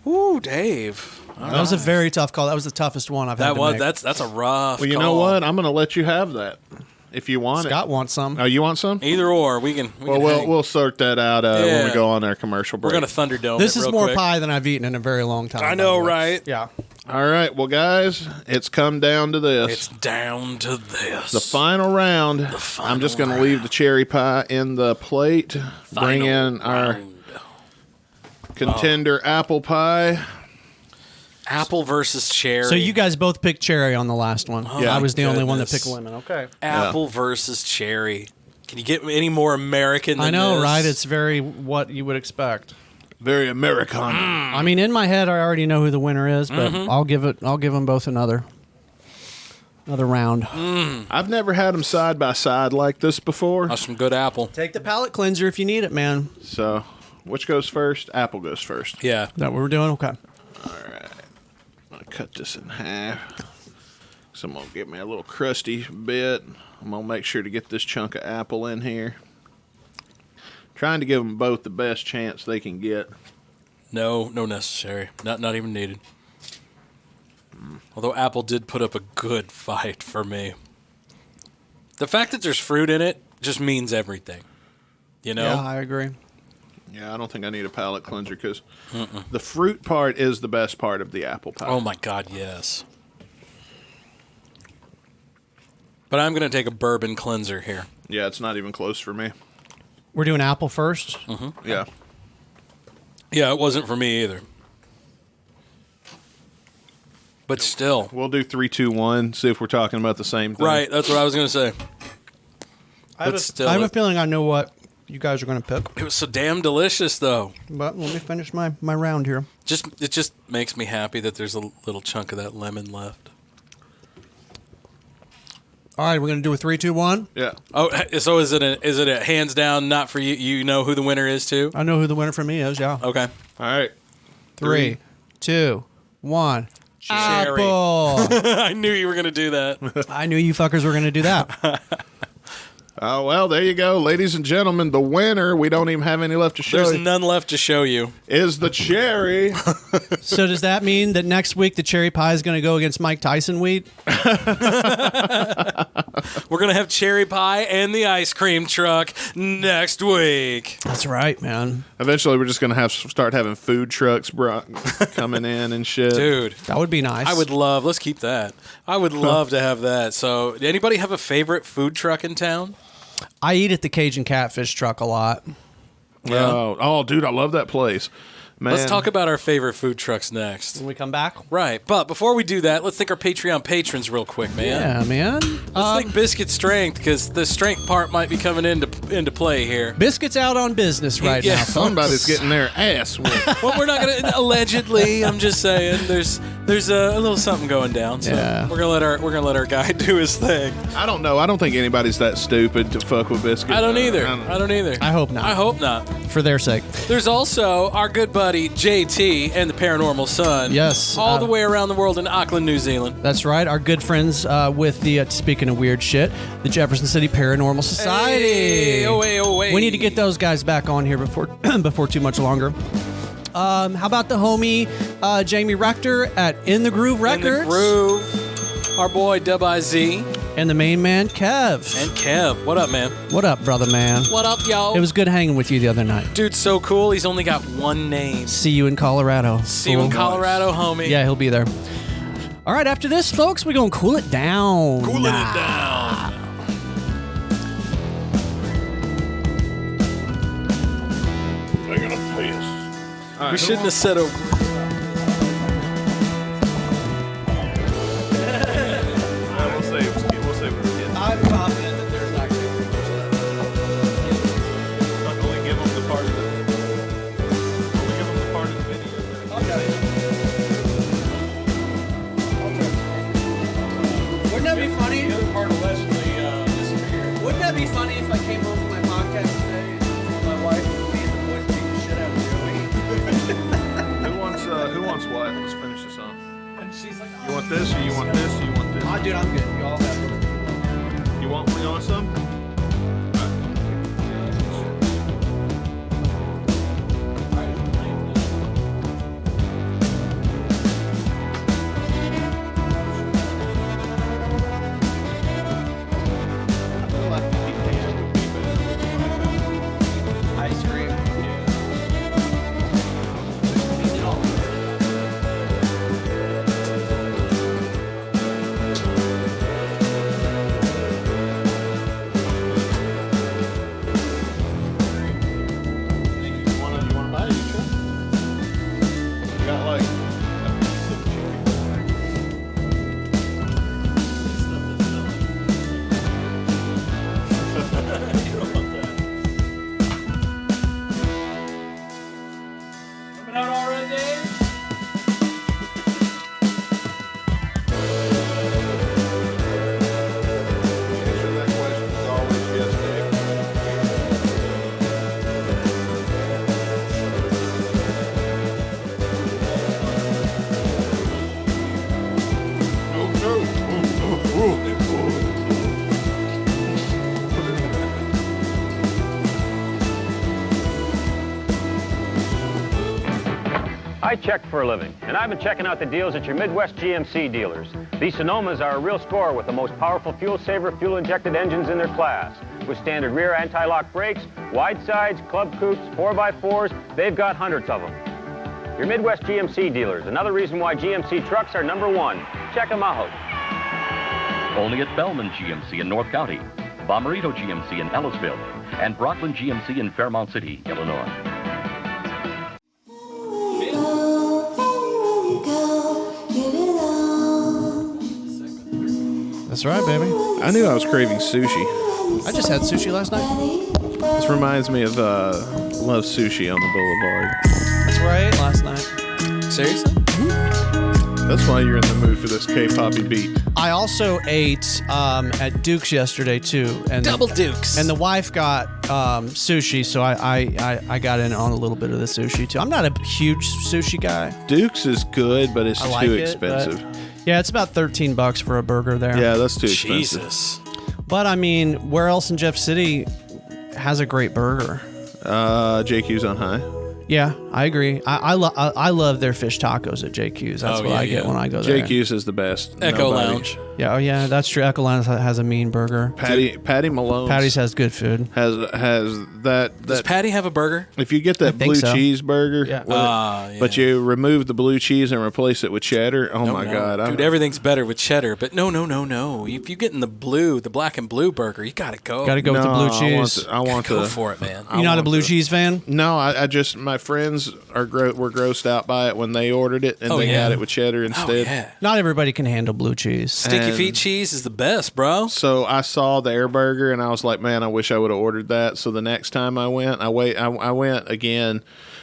Ooh, Dave. That was a very tough call. That was the toughest one I've had to make. That's a rough Well, you call. know what? I'm going to let you have that if you want Scott wants some. Oh, you want some? Either or. We can We'll sort that out when Yeah. we go on our commercial break. We're going to Thunderdome This it is real more quick. pie than I've eaten in a very long time. I know, by the way. right? Yeah. All right, well, guys, it's come down to this. It's down to this. The final round. I'm just going to leave the cherry pie in the plate. Bring in our contender apple pie. Apple versus cherry. So you guys both picked cherry on the last one. Yeah. I was the only one that Goodness. picked lemon. Okay. Apple versus cherry. Can you get any more American than I know, this? right? It's very what you would expect. Very Americana. I mean, in my head, I already know who the winner is, but I'll give them both another round. I've never had them side by side like this before. That's some good apple. Take the palate cleanser if you need it, man. So, which goes first? Apple goes first. Yeah. Is that what we're doing? Okay. All right. I'm going to cut this in half. So I'm going to get me a little crusty bit. I'm going to make sure to get this chunk of apple in here. Trying to give them both the best chance they can get. No necessary. Not even needed. Although Apple did put up a good fight for me. The fact that there's fruit in it just means everything. You know? Yeah, I agree. Yeah, I don't think I need a palate cleanser because the fruit part is the best part of the apple pie. Oh my God, yes. But I'm going to take a bourbon cleanser here. Yeah, it's not even close for me. We're doing apple first. Yeah. Yeah, it wasn't for me either. But still. We'll do 3, 2, 1, see if we're talking about the same thing. Right, that's what I was going to say. I have a feeling I know what you guys are going to pick. It was so damn delicious, though. But let me finish my round here. It just makes me happy that there's a little chunk of that lemon left. All right, we're going to do a 3, 2, 1. Yeah. Oh, so is it a hands down not for you? You know who the winner is too? I know who the winner for me is, yeah. Okay. All right. 3, 2, 1. Cherry. Apple. I knew you were going to do that. I knew you fuckers were going to do that. Oh, well, there you go. Ladies and gentlemen, the winner, we don't even have any left to show There's you, none left to show you. is the cherry. So does that mean that next week the cherry pie is going to go against Mike Tyson wheat? We're going to have cherry pie and the ice cream truck next week. That's right, man. Eventually, we're just going to start having food trucks coming in and shit. Dude. That would be nice. I would love, let's keep that. I would love to have that. So, anybody have a favorite food truck in town? I eat at the Cajun Catfish truck a lot. Yeah. Oh, dude, I love that place. Man. Let's talk about our favorite food trucks next. When we come back. Right, but before we do that, let's thank our Patreon patrons real quick, man. Yeah, man. Let's thank Biscuit Strength, because the strength part might be coming into play here. Biscuit's out on business right now. Somebody's getting their ass whipped. Well, we're not gonna allegedly. I'm just saying, there's a little something going down. So Yeah. we're gonna let our guy do his thing. I don't know. I don't think anybody's that stupid to fuck with Biscuit. I don't either. I I don't either. I hope not. I hope not. For their sake. There's also our good buddy JT and the Paranormal Son. Yes. All the way around the world in Auckland, New Zealand. That's right. Our good friends with the, speaking of weird shit, the Jefferson City Paranormal Society. Hey, oh, wait. We need to get those guys back on here before before too much longer. How about the homie Jamie Rector at In the Groove Records? In the Groove. Our boy Dub IZ. And the main man, Kev. And Kev. What up, man? What up, brother man? What up, y'all? It was good hanging with you the other night. Dude's so cool. He's only got one name. See you in Colorado. See you in Colorado, homie. Yeah, he'll be there. All right, after this, folks, we're going to cool it down. Cooling it down. Taking a piss. We shouldn't have said a... We'll save it for kids. I'm confident that there's not going to be Only give them the part of the video. Wouldn't that be funny? The other part of Leslie disappeared. Wouldn't that be funny if I came home from my podcast today and told my wife and me and the boys beat the shit out of Joey? Who wants what? Let's finish this off. And she's like, You want this, or you want this, or you want this? dude, I'm good. You all have one. You want some? Ice cream. You want to buy it? You sure? You got like a piece of chicken. Coming out already, Dave? Answer that question is always yes, Dave. I check for a living, and I've been checking out the deals at your Midwest GMC dealers. These Sonomas are a real score with the most powerful fuel-saver, fuel-injected engines in their class. With standard rear anti-lock brakes, wide sides, club coupes, 4x4s, they've got hundreds of them. Your Midwest GMC dealers, another reason why GMC trucks are #1. Check them out. Only at Bellman GMC in North County, Bomarito GMC in Ellisville, and Brockland GMC in Fairmount City, Illinois. That's right, baby. I knew I was craving sushi. I just had sushi last night. This reminds me of Love Sushi on the Boulevard. That's right. Last night. Seriously? That's why you're in the mood for this K-poppy beat. I also ate at Duke's yesterday too, and Double Dukes. And the wife got sushi, so I got in on a little bit of the sushi too. I'm not a huge sushi guy. Duke's is good, but it's I like too it, expensive. but- yeah, it's about $13 for a burger there. Yeah, that's too expensive. Jesus. But I mean, where else in Jeff City has a great burger? JQ's on High. Yeah, I agree. I love their fish tacos at JQ's. That's Oh, what yeah, I get yeah. when I go there. JQ's is the best. Echo Lounge. Yep. Yeah, oh yeah, that's true. Echoline has a mean burger. Patty Malone's Patty's has good food. has that. Does Patty have a burger? If you get that blue cheeseburger, Yeah. but you remove the blue cheese and replace it with cheddar, my God. Dude, everything's better with cheddar. But no. If you get in the black and blue burger, you got to go. Got to go with the blue cheese. I want go for it, man. You're not a blue cheese fan? No, I just, my friends were grossed out by it when they ordered it, and they got it with cheddar instead. Yeah. Not everybody can handle blue cheese. Sticky feet cheese is the best, bro. So I saw the air burger, and I was like, man, I wish I would have ordered that. So the next time I went, I went again,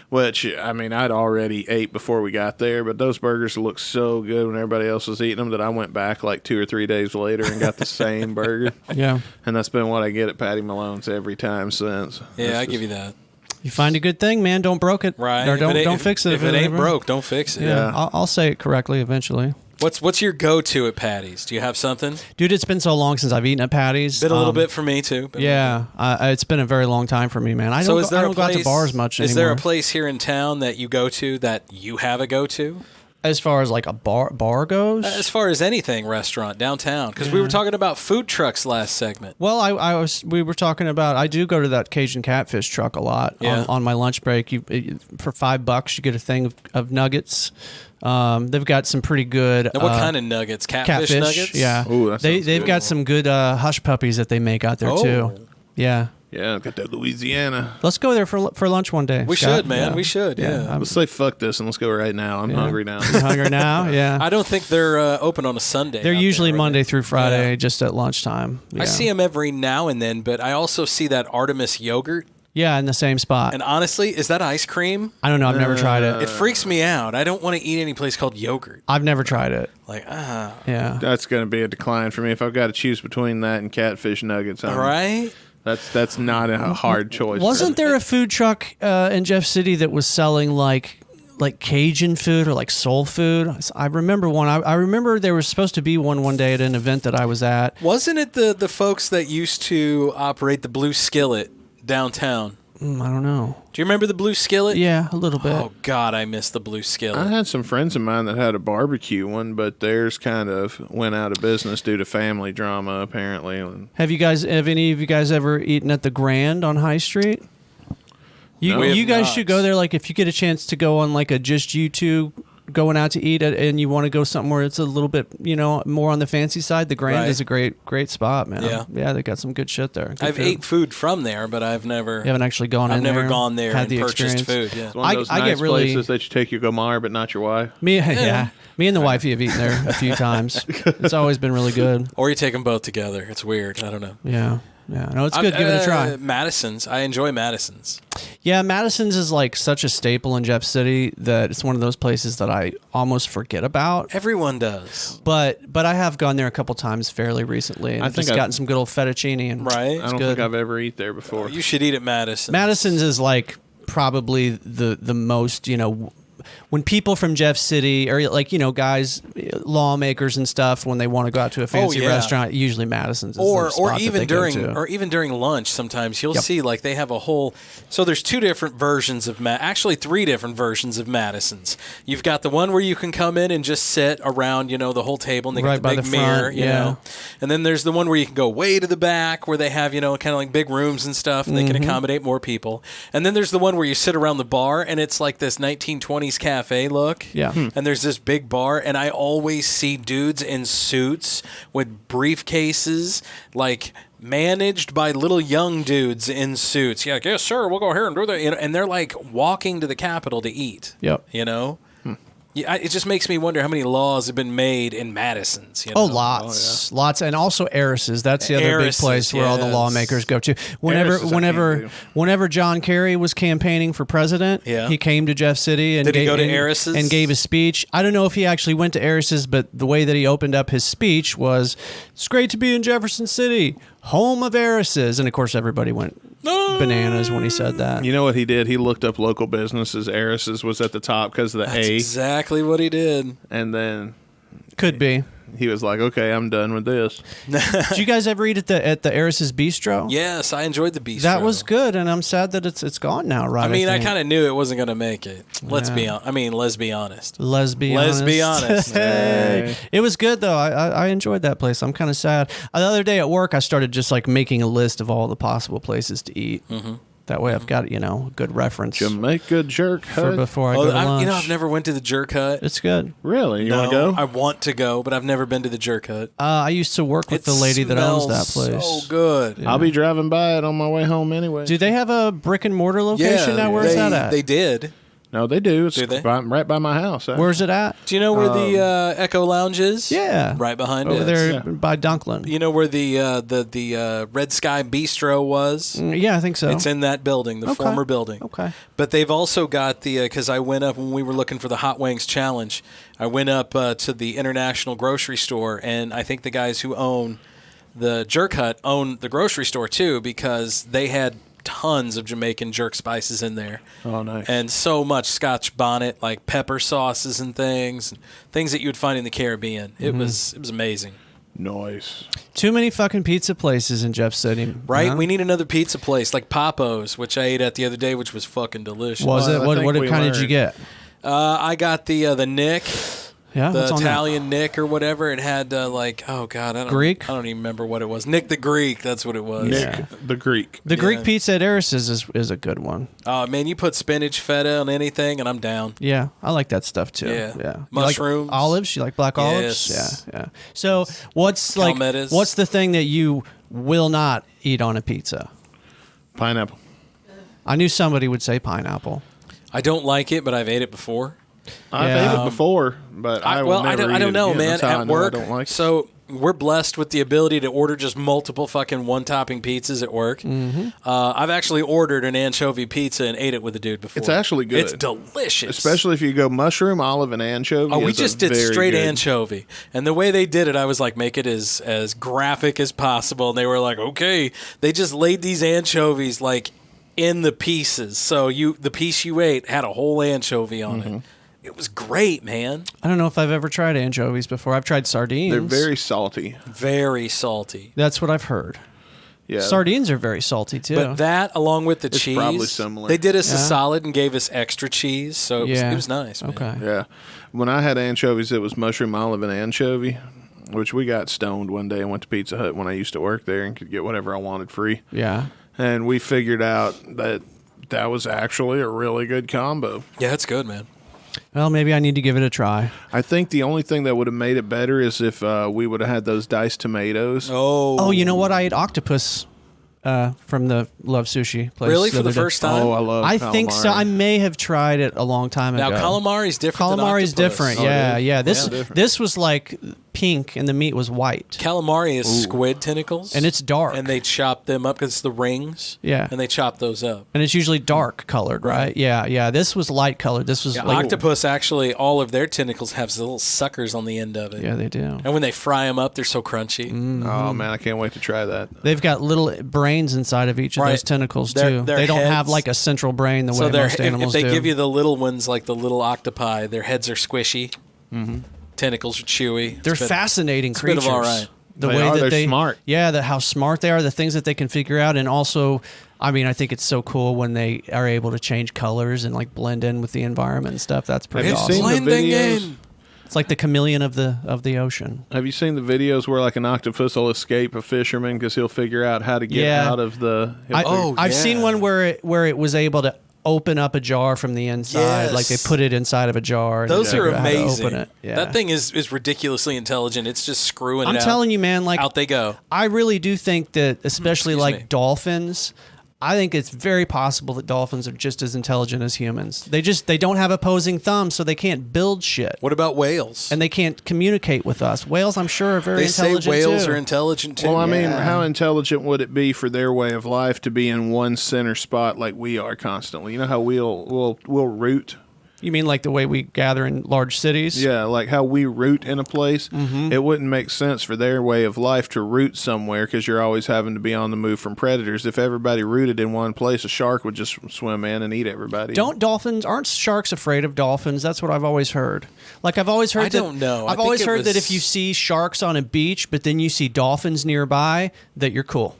which, I mean, I'd already ate before we got there, but those burgers looked so good when everybody else was eating them that I went back like 2 or 3 days later and got the same burger. Yeah. And that's been what I get at Patty Malone's every time since. Yeah, I give you that. You find a good thing, man. Don't broke it. Right. Or don't fix it. If it ain't broke, don't fix it. Yeah. I'll say it correctly eventually. What's your go-to at Patty's? Do you have something? Dude, it's been so long since I've eaten at Patty's. Been a little bit for me too. Yeah, it's been a very long time for me, man. I don't go out to bars much anymore. Is there a place here in town that you go to that you have a go-to? As far as like a bar goes? As far as anything restaurant downtown, because we were talking about food trucks last segment. Well, we were talking about, I do go to that Cajun Catfish truck a lot on my lunch break. For $5 you get a thing of nuggets. They've got some pretty good. Now, what kind of nuggets? Catfish nuggets? Yeah. Ooh, they've got some good hush puppies that they make out there too. Yeah. Yeah, got that Louisiana. Let's go there for lunch one day. We Scott. should, man. Yeah. We should. Yeah. Let's say fuck this and let's go right now. I'm hungry now. You hungry now? Yeah. I don't think they're open on a Sunday. They're usually Monday through Friday, just at lunchtime. Yeah. I see them every now and then, but I also see that Artemis yogurt. Yeah, in the same spot. And honestly, is that ice cream? I don't know. I've never tried it. It freaks me out. I don't want to eat any place called yogurt. I've never tried it. Yeah. That's going to be a decline for me if I've got to choose between that and catfish nuggets. Right? That's not a hard choice. Wasn't there a food truck in Jeff City that was selling like Cajun food or like soul food? I remember one. I remember there was supposed to be one day at an event that I was at. Wasn't it the folks that used to operate the Blue Skillet downtown? I don't know. Do you remember the Blue Skillet? Yeah, a little bit. Oh, God, I miss the Blue Skillet. I had some friends of mine that had a barbecue one, but theirs kind of went out of business due to family drama, apparently. Have any of you guys ever eaten at the Grand on High Street? You guys should go there. Like, if you get a chance to go on like a just you two going out to eat and you want to go somewhere it's a little bit more on the fancy side, the Grand is a great spot, man. Yeah, they got some good shit there. I've ate food from there, but I've never. You haven't actually gone in there. I've never gone there and purchased food. Yeah. It's one of those nice places that you take your Gomar, but not your wife. Me and the wifey have eaten there a few times. It's always been really good. Or you take them both together. It's weird. I don't know. Yeah. No, it's good. Give it a try. Madison's. I enjoy Madison's. Yeah, Madison's is like such a staple in Jeff City that it's one of those places that I almost forget about. Everyone does. But I have gone there a couple times fairly recently and I've gotten some good old fettuccine. And right. I don't think I've ever eaten there before. You should eat at Madison's. Madison's is like probably the most, when people from Jeff City or guys, lawmakers and stuff, when they want to go out to a fancy restaurant, usually Madison's is the spot or even during lunch, sometimes you'll see like they have a whole. So there's two different versions of actually three different versions of Madison's. You've got the one where you can come in and just sit around, the whole table, and they got the big mirror, you know. And then there's the one where you can go way to the back where they have kind of like big rooms and stuff, and they can accommodate more people. And then there's the one where you sit around the bar, and it's like this 1920s cafe look. Yeah. And there's this big bar, and I always see dudes in suits with briefcases, like managed by little young dudes in suits. Yeah, yes, sir, we'll go here and do that. And they're like walking to the Capitol to eat. Yep. Yeah, it just makes me wonder how many laws have been made in Madison's. Lots, and also Eris's. That's the other big place where all the lawmakers go to. Whenever John Kerry was campaigning for president, he came to Jeff City and did he go to Eris's and gave a speech. I don't know if he actually went to Eris's, but the way that he opened up his speech was, "It's great to be in Jefferson City, home of Eris's," and of course everybody went bananas when he said that. You know what he did? He looked up local businesses. Eris's was at the top because of the That's A. Exactly what he did. And then could be. he was like, "Okay, I'm done with this." Did you guys ever eat at the Eris's Bistro? Yes, I enjoyed the bistro. That was good, and I'm sad that it's gone now. Right? I mean, I think. kind of knew it wasn't going to make it. Let's be honest. Let's be honest. Hey. It was good though. I enjoyed that place. I'm kind of sad. The other day at work, I started just like making a list of all the possible places to eat. Mm-hmm. That way, I've got a good reference. Jamaica Jerk Hut. Before I go to lunch. I've never went to the Jerk Hut. It's good. Really? You want to go? I want to go, but I've never been to the Jerk Hut. I used to work with the lady that owns that place. So good. Yeah. I'll be driving by it on my way home anyway. Do they have a brick and mortar location now? Where's that at? They did. No, they do. It's do they? right by my house. Where's it at? Do you know where the Echo Lounge is? Yeah, right behind over it. there by Dunklin. You know where the Red Sky Bistro was? Yeah, I think so. It's in that building, the former building. Okay. But they've also got because I went up when we were looking for the Hot Wings Challenge. I went up to the International Grocery Store, and I think the guys who own the Jerk Hut own the grocery store too, because they had tons of Jamaican jerk spices in there. Oh, nice. And so much Scotch bonnet, like pepper sauces and things that you would find in the Caribbean. It was amazing. Nice. Too many fucking pizza places in Jeff City. Right? Huh? We need another pizza place like Papo's, which I ate at the other day, which was fucking delicious. Was it? What kind did you get? I got the Nick. Yeah, the Italian Nick or whatever. It had Greek? I don't even remember what it was. Nick the Greek, that's what it was. Nick the Greek. The Greek pizza at Eris's is a good one. Oh man, you put spinach feta on anything and I'm down. Yeah, I like that stuff too. Yeah. Mushrooms. Like olives? You like black olives? Yes. Yeah. So what's the thing that you will not eat on a pizza? Pineapple. I knew somebody would say pineapple. I don't like it, but I've ate it before. I've ate it before, but I don't know, man. At work, I don't like it. So we're blessed with the ability to order just multiple fucking one-topping pizzas at work. Mm-hmm. I've actually ordered an anchovy pizza and ate it with a dude before. It's actually good. It's delicious. Especially if you go mushroom, olive, and anchovy. Oh, we just did straight good. anchovy. And the way they did it, I was like, make it as graphic as possible. And they were like, okay. They just laid these anchovies like in the pieces. So the piece you ate had a whole anchovy on it. It was great, man. I don't know if I've ever tried anchovies before. I've tried sardines. They're very salty. Very salty. That's what I've heard. Yeah. Sardines are very salty too. But that, along with the cheese, probably similar. They did us a solid and gave us extra cheese, so it was nice. Man. Okay. Yeah. When I had anchovies, it was mushroom, olive, and anchovy, which we got stoned one day and went to Pizza Hut when I used to work there and could get whatever I wanted free. Yeah. And we figured out that was actually a really good combo. Yeah, it's good, man. Well, maybe I need to give it a try. I think the only thing that would have made it better is if we would have had those diced tomatoes. Oh, you know what? I ate octopus from the Love Sushi place. Really? For the first time? Oh, I love I calamari. think so. I may have tried it a long time ago. Now, calamari's different than Calamari's octopus. different. Oh, Yeah. different. This was like pink and the meat was white. Calamari is squid tentacles. And it's dark. And they chop them up because it's the rings. Yeah. And they chop those up. And it's usually dark colored, right? Yeah. This was light colored. This was like octopus, actually, all of their tentacles have little suckers on the end of it. Yeah, they do. And when they fry them up, they're so crunchy. Oh, man, I can't wait to try that. They've got little brains inside of each of those tentacles, too. They don't have like a central brain the way most animals do. If they give you the little ones, like the little octopi, their heads are squishy. Tentacles are chewy. They're fascinating creatures. It's a bit of all right. They're smart. Yeah, how smart they are, the things that they can figure out, and also, I mean, I think it's so cool when they are able to change colors and like blend in with the environment and stuff. That's pretty awesome. Seen the videos? It's like the chameleon of the ocean. Have you seen the videos where like an octopus will escape a fisherman because he'll figure out how to get out of the? I've seen one where it was able to open up a jar from the inside, Yes. like they put it inside of a jar. And Those are figure out how to amazing. open it. Yeah. That thing is ridiculously intelligent. It's just screwing it out. I'm telling you, man, like out they go. I really do think that, especially Excuse like me. dolphins, I think it's very possible that dolphins are just as intelligent as humans. They don't have opposing thumbs, so they can't build shit. What about whales? And they can't communicate with us. Whales, I'm sure, are very They say intelligent whales too. are intelligent too. Well, I mean, how intelligent would it be for their way of life to be in one center spot like we are constantly? You know how we'll root. You mean like the way we gather in large cities? Yeah, like how we root in a place. Mm-hmm. It wouldn't make sense for their way of life to root somewhere because you're always having to be on the move from predators. If everybody rooted in one place, a shark would just swim in and eat everybody. Aren't sharks afraid of dolphins? That's what I've always heard. Like I've always heard I don't know. I've always heard that if you see sharks on a beach, but then you see dolphins nearby, that you're cool.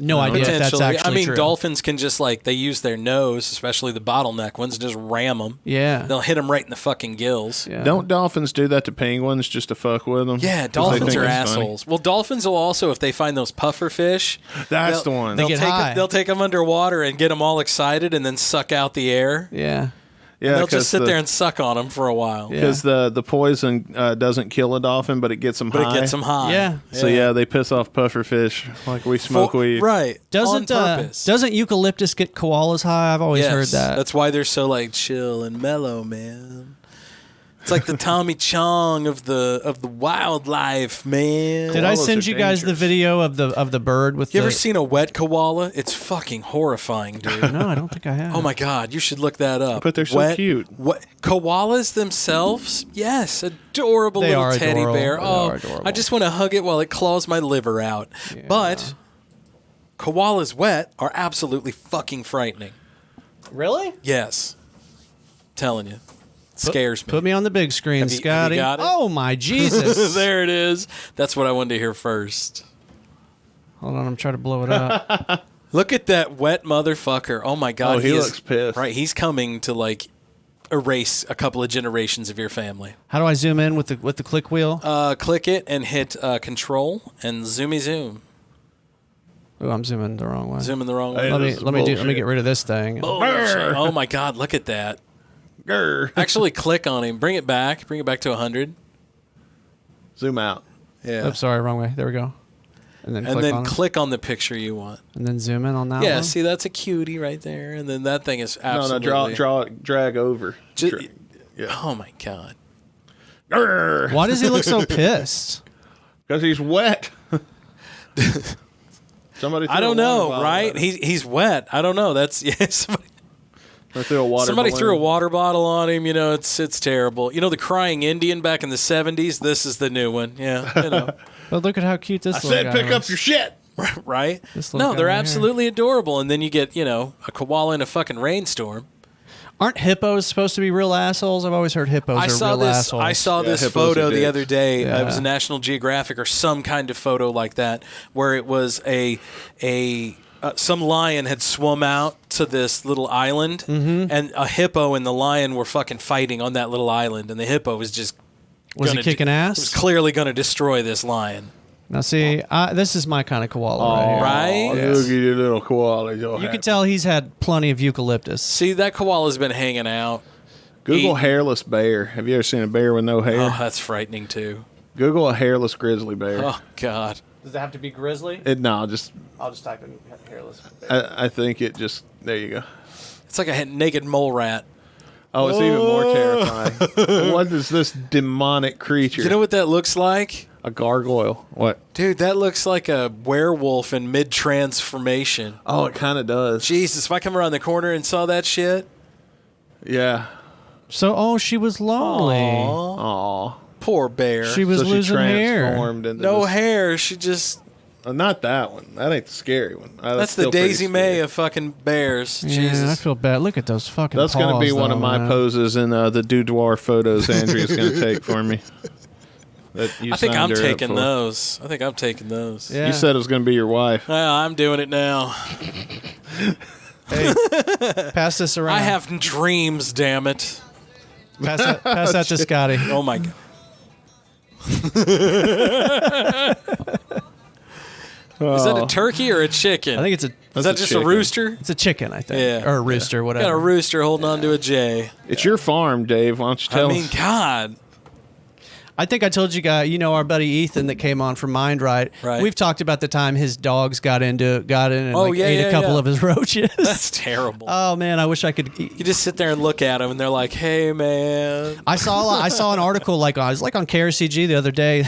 No idea if that's actually true. Dolphins can just they use their nose, especially the bottleneck ones, and just ram them. Yeah. They'll hit them right in the fucking gills. Yeah. Don't dolphins do that to penguins just to fuck with them? Yeah, dolphins are assholes. Well, dolphins will also, if they find those puffer fish, that's the one. They'll take them underwater and get them all excited and then suck out the air. Yeah. Yeah, and they'll just sit there and suck on them for a while. Because the poison doesn't kill a dolphin, but it gets them high. But it gets them high. Yeah. So they piss off puffer fish like we smoke weed. Right. Doesn't eucalyptus get koalas high? I've always heard that. That's why they're so chill and mellow, man. It's like the Tommy Chong of the wildlife, man. Did I send you guys the video of the bird with You ever seen a wet koala? It's fucking horrifying, dude. No, I don't think I have. Oh my god, you should look that up. But they're so cute. Koalas themselves? Yes, adorable little teddy bear. Oh, I just want to hug it while it claws my liver out. Yeah. But koalas wet are absolutely fucking frightening. Really? Yes. Telling you. Scares me. Put me on the big screen, Scotty. Have you got it? Oh my Jesus! There it is. That's what I wanted to hear first. Hold on, I'm trying to blow it up. Look at that wet motherfucker. Oh my god. Oh, he looks pissed. Right, he's coming to erase a couple of generations of your family. How do I zoom in with the click wheel? Click it and hit Control and zoomy zoom. Oh, I'm zooming the wrong way. Zooming the wrong way. Let me get rid of this thing. Oh my god, look at that. Actually, click on him. Bring it back. Bring it back to 100. Zoom out. Yeah. Oops, sorry, wrong way. There we go. And then click on the picture you want. And then zoom in on that one. Yeah, see, that's a cutie right there. And then that thing is absolutely... drag over. Oh, my God. Why does he look so pissed? Because he's wet. I don't know, right? He's wet. I don't know. That's... Somebody threw a water bottle on him. It's terrible. The crying Indian back in the 70s? This is the new one. Yeah, But look at how cute this little guy pick up your shit. Right? No, they're absolutely adorable. And then you get, a koala in a fucking rainstorm. Aren't hippos supposed to be real assholes? I've always heard hippos are real assholes. I saw this photo the other day. It was a National Geographic or some kind of photo like that, where it was some lion had swum out to this little island, and a hippo and the lion were fucking fighting on that little island, and the hippo was just... Was he kicking ass? Was clearly going to destroy this lion. Now, see, this is my kind of koala right here. Right? Look at your little koala. You can tell he's had plenty of eucalyptus. See, that koala's been hanging out. Google hairless bear. Have you ever seen a bear with no hair? Oh, that's frightening, too. Google a hairless grizzly bear. Oh, God. Does it have to be grizzly? I'll just type in hairless bear. I think it just... There you go. It's like a naked mole rat. Oh, it's even more terrifying. What is this demonic creature? You know what that looks like? A gargoyle. What? Dude, that looks like a werewolf in mid-transformation. Oh, it kind of does. Jesus, if I come around the corner and saw that shit. Yeah. So, she was lonely. Aw. Poor bear. She was losing hair. No hair. She just... not that one. That ain't the scary one. That's the Daisy May of fucking bears. Yeah, Jesus. I feel bad. Look at those fucking That's going to be paws, one of my man. poses in the Doudoir photos Andrea's going to take for me. I think I'm taking those. Yeah. You said it was going to be your wife. Well, I'm doing it now. Hey, pass this around. I have dreams, damn it. Pass that to Scotty. Oh, my God. Is that a turkey or a chicken? I think it's Is that just a rooster? It's a chicken, I think. Yeah. Or a rooster, whatever. Got a rooster holding on to a J. It's your farm, Dave. Why don't you tell us? God. I think I told you guys, our buddy Ethan that came on from Mind Right. Right. We've talked about the time his dogs got in and ate a couple of his roaches. That's terrible. Oh man, I wish I could. You just sit there and look at them, and they're like, "Hey, man." I saw an article I was on KRCG the other day,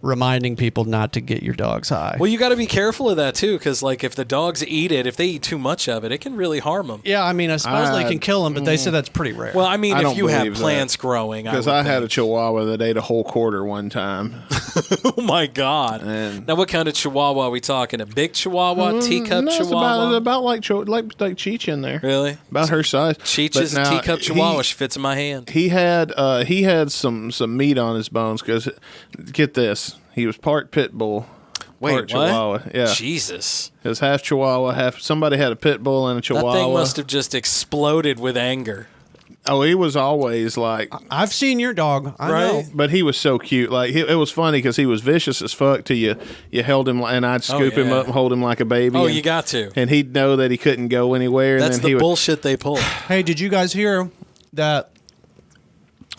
reminding people not to get your dogs high. Well, you got to be careful of that too, because if the dogs eat it, if they eat too much of it, it can really harm them. Yeah, I mean, I suppose they can kill them, but they said that's pretty rare. Well, I mean, I if don't you have believe plants growing, because I had a Chihuahua that ate a whole quarter one time. Oh my God! And now, what kind of Chihuahua are we talking? A big Chihuahua, teacup Chihuahua? About like Cheech in there. Really? About her size. Cheech is a teacup Chihuahua. She fits in my hand. He had some meat on his bones because, get this, he was part pit bull. Wait, part what? Chihuahua. Yeah. Jesus. It was half Chihuahua, somebody had a pit bull and a Chihuahua. That thing must have just exploded with anger. Oh, he was always like... I've seen your dog. I know. But he was so cute. It was funny because he was vicious as fuck till you held him, and I'd scoop him up and hold him like a baby. Oh, and, you got to. And he'd know that he couldn't go anywhere. That's and then the bullshit they pull. Hey, did you guys hear that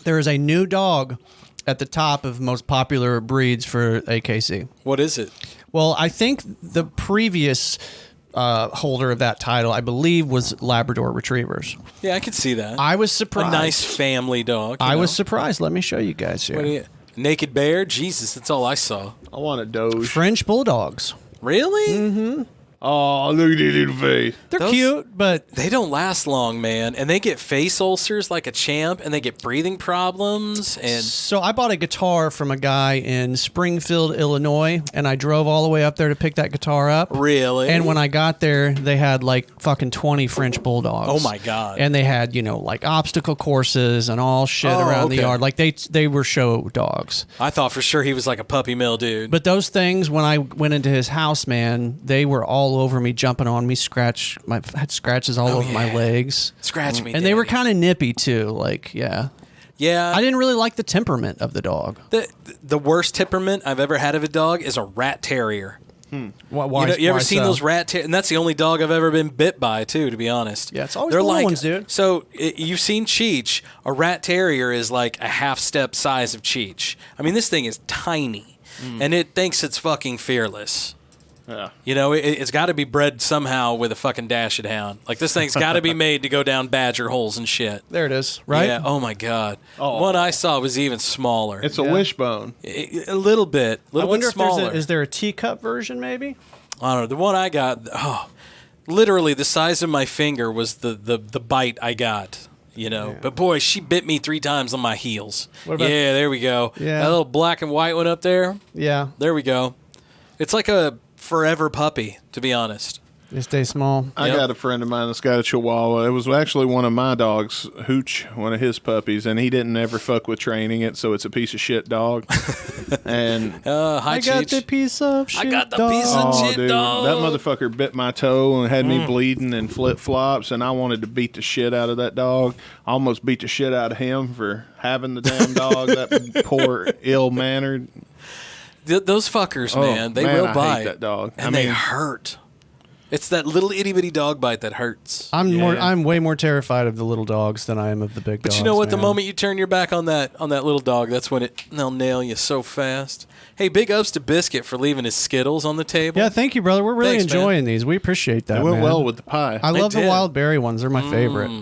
there is a new dog at the top of most popular breeds for AKC? What is it? Well, I think the previous... holder of that title, I believe, was Labrador Retrievers. Yeah, I could see that. I was surprised. A nice family dog. I was surprised. Let me show you guys here. What are you, naked bear? Jesus, that's all I saw. I want a Doge. French Bulldogs. Really? Mm-hmm. Oh, look at his little face. They're cute, but... They don't last long, man. And they get face ulcers like a champ, and they get breathing problems. And So I bought a guitar from a guy in Springfield, Illinois, and I drove all the way up there to pick that guitar up. Really? And when I got there, they had fucking 20 French Bulldogs. Oh, my God. And they had, obstacle courses and all shit around the yard. They were show dogs. I thought for sure he was like a puppy mill dude. But those things, when I went into his house, man, they were all over me, jumping on me, had scratches all over my legs. Scratch me, and they were kind of nippy too. Yeah. I didn't really like the temperament of the dog. The worst temperament I've ever had of a dog is a rat terrier. Why, you ever seen those rat terriers? And that's the only dog I've ever been bit by, too, to be honest. Yeah, it's always the little ones, dude. So you've seen Cheech. A rat terrier is like a half-step size of Cheech. I mean, this thing is tiny, and it thinks it's fucking fearless. Yeah. It's got to be bred somehow with a fucking Dashed hound. This thing's got to be made to go down badger holes and shit. There it is, right? Yeah. Oh my God. Oh. One I saw was even smaller. It's a wishbone. A little bit. I wonder bit smaller. if is there a teacup version, maybe? I don't know. The one I got, literally the size of my finger was the bite I got. Yeah. But boy, she bit me 3 times on my heels. What about, there we go. Yeah. That little black and white one up there. Yeah. There we go. It's like a forever puppy, to be honest. They stay small. I got a friend of mine that's got a Chihuahua. It was actually one of my dogs, Hooch, one of his puppies, and he didn't ever fuck with training it, so it's a piece of shit dog. And I got the piece of shit dude, dog. That motherfucker bit my toe and had me bleeding and flip-flops, and I wanted to beat the shit out of that dog. I almost beat the shit out of him for having the damn dog, that poor, ill-mannered. Those fuckers, man, they will I bite. hate that dog. And they hurt. It's that little itty bitty dog bite that hurts. I'm way more terrified of the little dogs than I am of the big dogs. But you know what? Man. The moment you turn your back on that little dog, that's when they'll nail you so fast. Hey, big ups to Biscuit for leaving his Skittles on the table. Yeah, thank you, brother. We're really Thanks, enjoying these. We appreciate that. It went man. well with the pie. I love the wild berry ones. They're my favorite.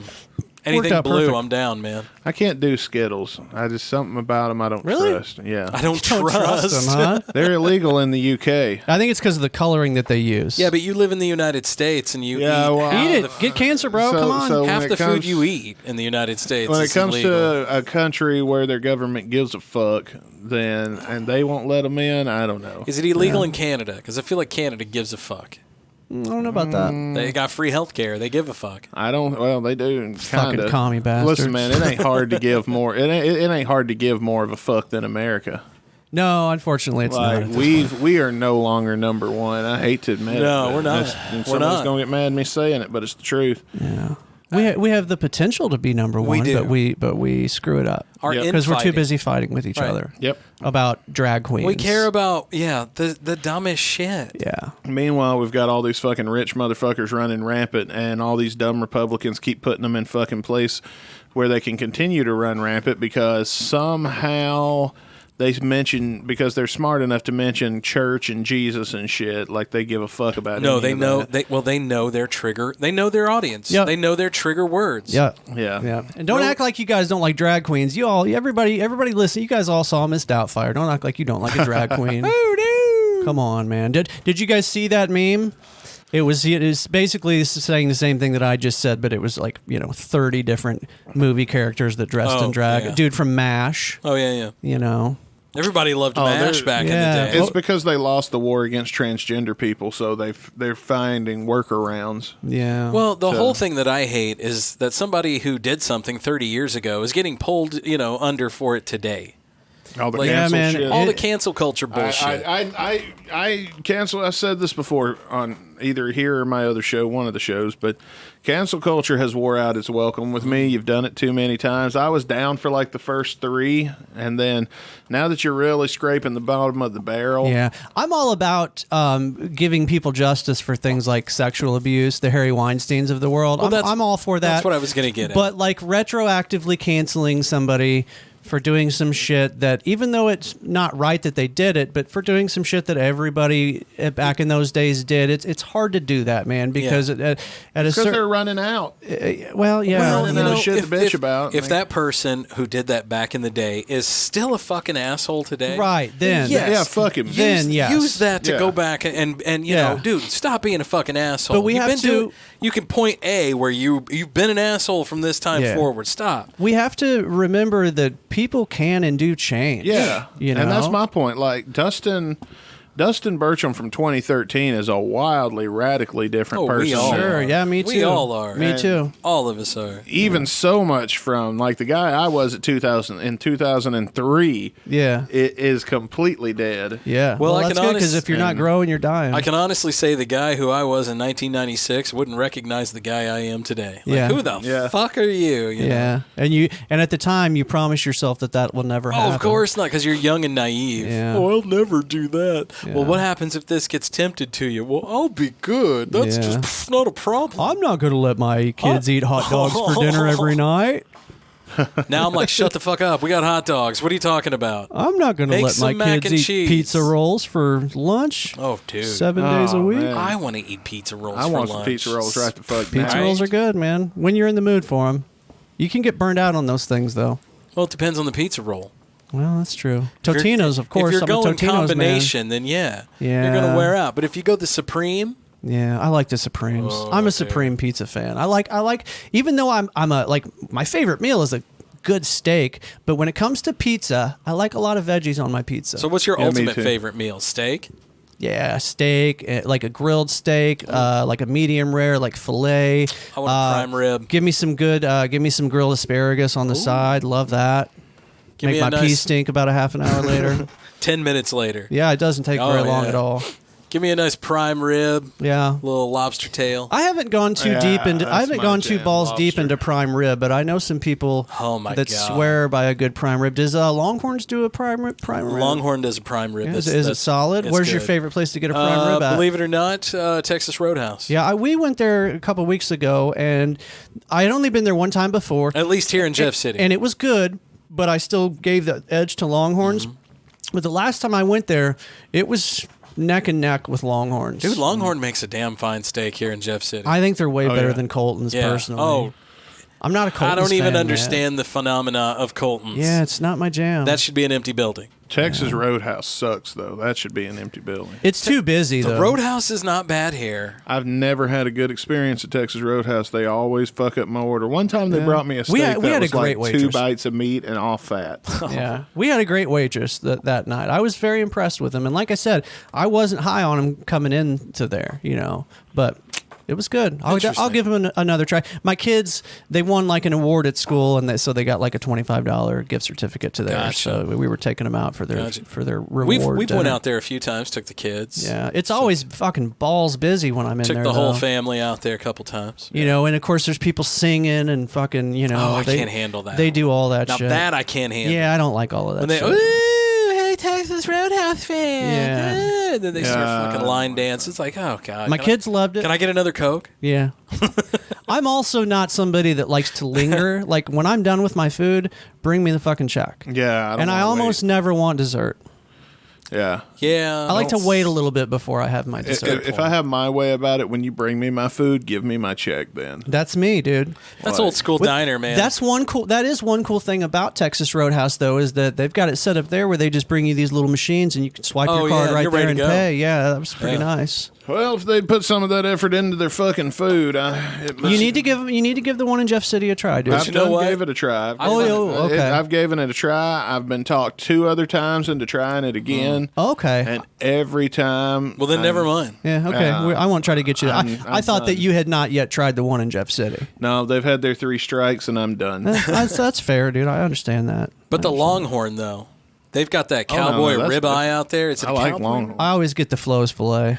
Anything out blue, perfect. I'm down, man. I can't do Skittles. I just something about them I don't trust. Yeah, I don't Don't trust them, huh? They're illegal in the UK. I think it's because of the coloring that they use. Yeah, but you live in the United States and you eat eat it. Get cancer, bro. Come on. So half when the it comes- food you eat in the United States When it is comes illegal. to a country where their government gives a fuck, and they won't let them in, I don't know. Is it illegal in Canada? Because I feel like Canada gives a fuck. I don't know about that. They got free health care. They give a fuck. I don't. Well, they do. Fucking Kinda. commie bastards. Listen, man, it ain't hard to give more. It ain't hard to give more of a fuck than America. No, unfortunately, it's Like not. we are no longer number one. I hate to admit it. No, but we're not. and We're somebody's not. gonna get mad at me saying it, but it's the truth. Yeah. We have the potential to be number one, do. but we screw it up Our because we're too infighting. busy fighting with each Right. other. Yep. About drag queens. We care about the dumbest shit. Yeah. Meanwhile, we've got all these fucking rich motherfuckers running rampant, and all these dumb Republicans keep putting them in fucking place where they can continue to run rampant because somehow they mention, because they're smart enough to mention church and Jesus and shit, like they give a fuck about. No, any they of know. that. They know their trigger. They know their audience. Yep. They know their trigger words. Yeah. Yeah. And don't act like you guys don't like drag queens. You all, everybody listen. You guys all saw Miss Doubtfire. Don't act like you don't like a drag queen. Come on, man. Did you guys see that meme? It was basically saying the same thing that I just said, but it was like 30 different movie characters that dressed in drag. Yeah. Dude from MASH. Oh yeah. Everybody loved MASH back in the day. It's because they lost the war against transgender people, so they're finding workarounds. Yeah. Well, the whole thing that I hate is that somebody who did something 30 years ago is getting pulled, under for it today. All the cancel shit. All the cancel culture bullshit. I cancel. I said this before on either here or my other show, one of the shows, but cancel culture has wore out its welcome with me. You've done it too many times. I was down for like the first 3, and then now that you're really scraping the bottom of the barrel. Yeah, I'm all about giving people justice for things like sexual abuse, the Harry Weinsteins of the world. Well, I'm all for that. That's what I was going to get at. But like retroactively canceling somebody for doing some shit that, even though it's not right that they did it, but for doing some shit that everybody back in those days did, it's hard to do that, man, because at a because certain, they're running out. Well, yeah. Well, shit to bitch about. If that person who did that back in the day is still a fucking asshole today, right? Then yeah, fuck him. Use that to go back and you know, dude, stop being a fucking asshole. But we have to. You can point A where you've been an asshole from this time forward. Stop. We have to remember that people can and do change. Yeah, you know? And that's my point. Like Dustin Burcham from 2013 is a wildly, radically different person. We all sure, are. yeah, me too. We all are. Me too. All of us are. Even so much from like the guy I was at 2003. Yeah, it is completely dead. Yeah. Well, I that's can good because if you're not growing, you're dying. I can honestly say the guy who I was in 1996 wouldn't recognize the guy I am today. Like, who the fuck are you? You know? And at the time you promise yourself that will never happen. Oh, of course not, because you're young and naive. Yeah. Oh, I'll never do that. Yeah. Well, what happens if this gets tempted to you? Well, I'll be good. That's just not a problem. I'm not going to let my kids eat hot dogs for dinner every night. Now I'm like, shut the fuck up. We got hot dogs. What are you talking about? I'm not going to Make let my some mac kids and eat cheese. pizza rolls for lunch. Oh, dude. 7 days a week. man. I want to eat pizza rolls I for want lunch. some pizza rolls right the fuck Pizza now. rolls are good, man. When you're in the mood for them. You can get burned out on those things, though. Well, it depends on the pizza roll. Well, that's true. Totino's, of course. If you're I'm a going Totino's combination, then you're going to wear out. But if you go the Supreme... Yeah, I like the Supremes. I'm a Supreme pizza fan. I like even though I'm a like my favorite meal is a good steak, but when it comes to pizza, I like a lot of veggies on my pizza. So what's your ultimate favorite meal? Steak? Yeah, steak, like a grilled steak, like a medium rare, like filet. I want a prime rib. Give me some grilled asparagus on the side. Love that. Make my pee stink about a half an hour later. 10 minutes later. Yeah, it doesn't take very long at all. Give me a nice prime rib. Yeah. Little lobster tail. I haven't gone too deep into. I haven't gone too balls deep into prime rib, but I know some people that swear by a good prime rib. Does Longhorns do a prime rib? Longhorn does a prime rib. Yeah, is it solid? Where's your favorite place to get a prime rib at? Believe it or not, Texas Roadhouse. Yeah, we went there a couple weeks ago, and I had only been there one time before. At least here in Jeff City. And it was good, but I still gave the edge to Longhorns. Mm-hmm. But the last time I went there, it was neck and neck with Longhorns. Dude, Longhorn makes a damn fine steak here in Jeff City. I think they're way better than Colton's personally. Oh, I'm not a Colton's I don't even fan, understand the phenomena of Colton's. Yeah, it's not my jam. That should be an empty building. Texas Roadhouse sucks, though. That should be an empty building. It's too busy, though. The Roadhouse is not bad here. I've never had a good experience at Texas Roadhouse. They always fuck up my order. One time they brought me a steak that was like waitress. 2 bites of meat and all fat. Yeah, we had a great waitress that night. I was very impressed with him. And like I said, I wasn't high on him coming into there, but... It was good. I'll give him another try. My kids, they won like an award at school, and so they got like a $25 gift certificate to there. Gotcha. So we were taking them out for their reward. We've went out there a few times. Took the kids. Yeah, it's always fucking balls busy when I'm in there. Took the whole family out there a couple times. And of course there's people singing and fucking I can't handle that. They do all that now shit. That I can't handle. Yeah, I don't like all of that. When they, shit. ooh, hey Texas Roadhouse fan. Yeah. And then they start fucking line dance. It's like, oh god. My kids loved it. Can I get another Coke? Yeah. I'm also not somebody that likes to linger. Like, when I'm done with my food, bring me the fucking check. Yeah, I almost never want dessert. Yeah. Yeah. I like to wait a little bit before I have my dessert. If I have my way about it, when you bring me my food, give me my check then. That's me, dude. That's old school diner, man. That is one cool thing about Texas Roadhouse, though, is that they've got it set up there where they just bring you these little machines and you can swipe your card right there and pay. Yeah, that was pretty nice. Well, if they'd put some of that effort into their fucking food, you need to give the one in Jeff City a try, dude. I've gave it a try. Okay. I've given it a try. I've been talked 2 other times into trying it again. Okay. And every time. Well, then never mind. Yeah. Okay. I won't try to get you. I thought that you had not yet tried the one in Jeff City. No, they've had their 3 strikes, and I'm done. That's fair, dude. I understand that. But the Longhorn, though, they've got that cowboy ribeye out there. It's I like Longhorn. I always get the Flo's filet.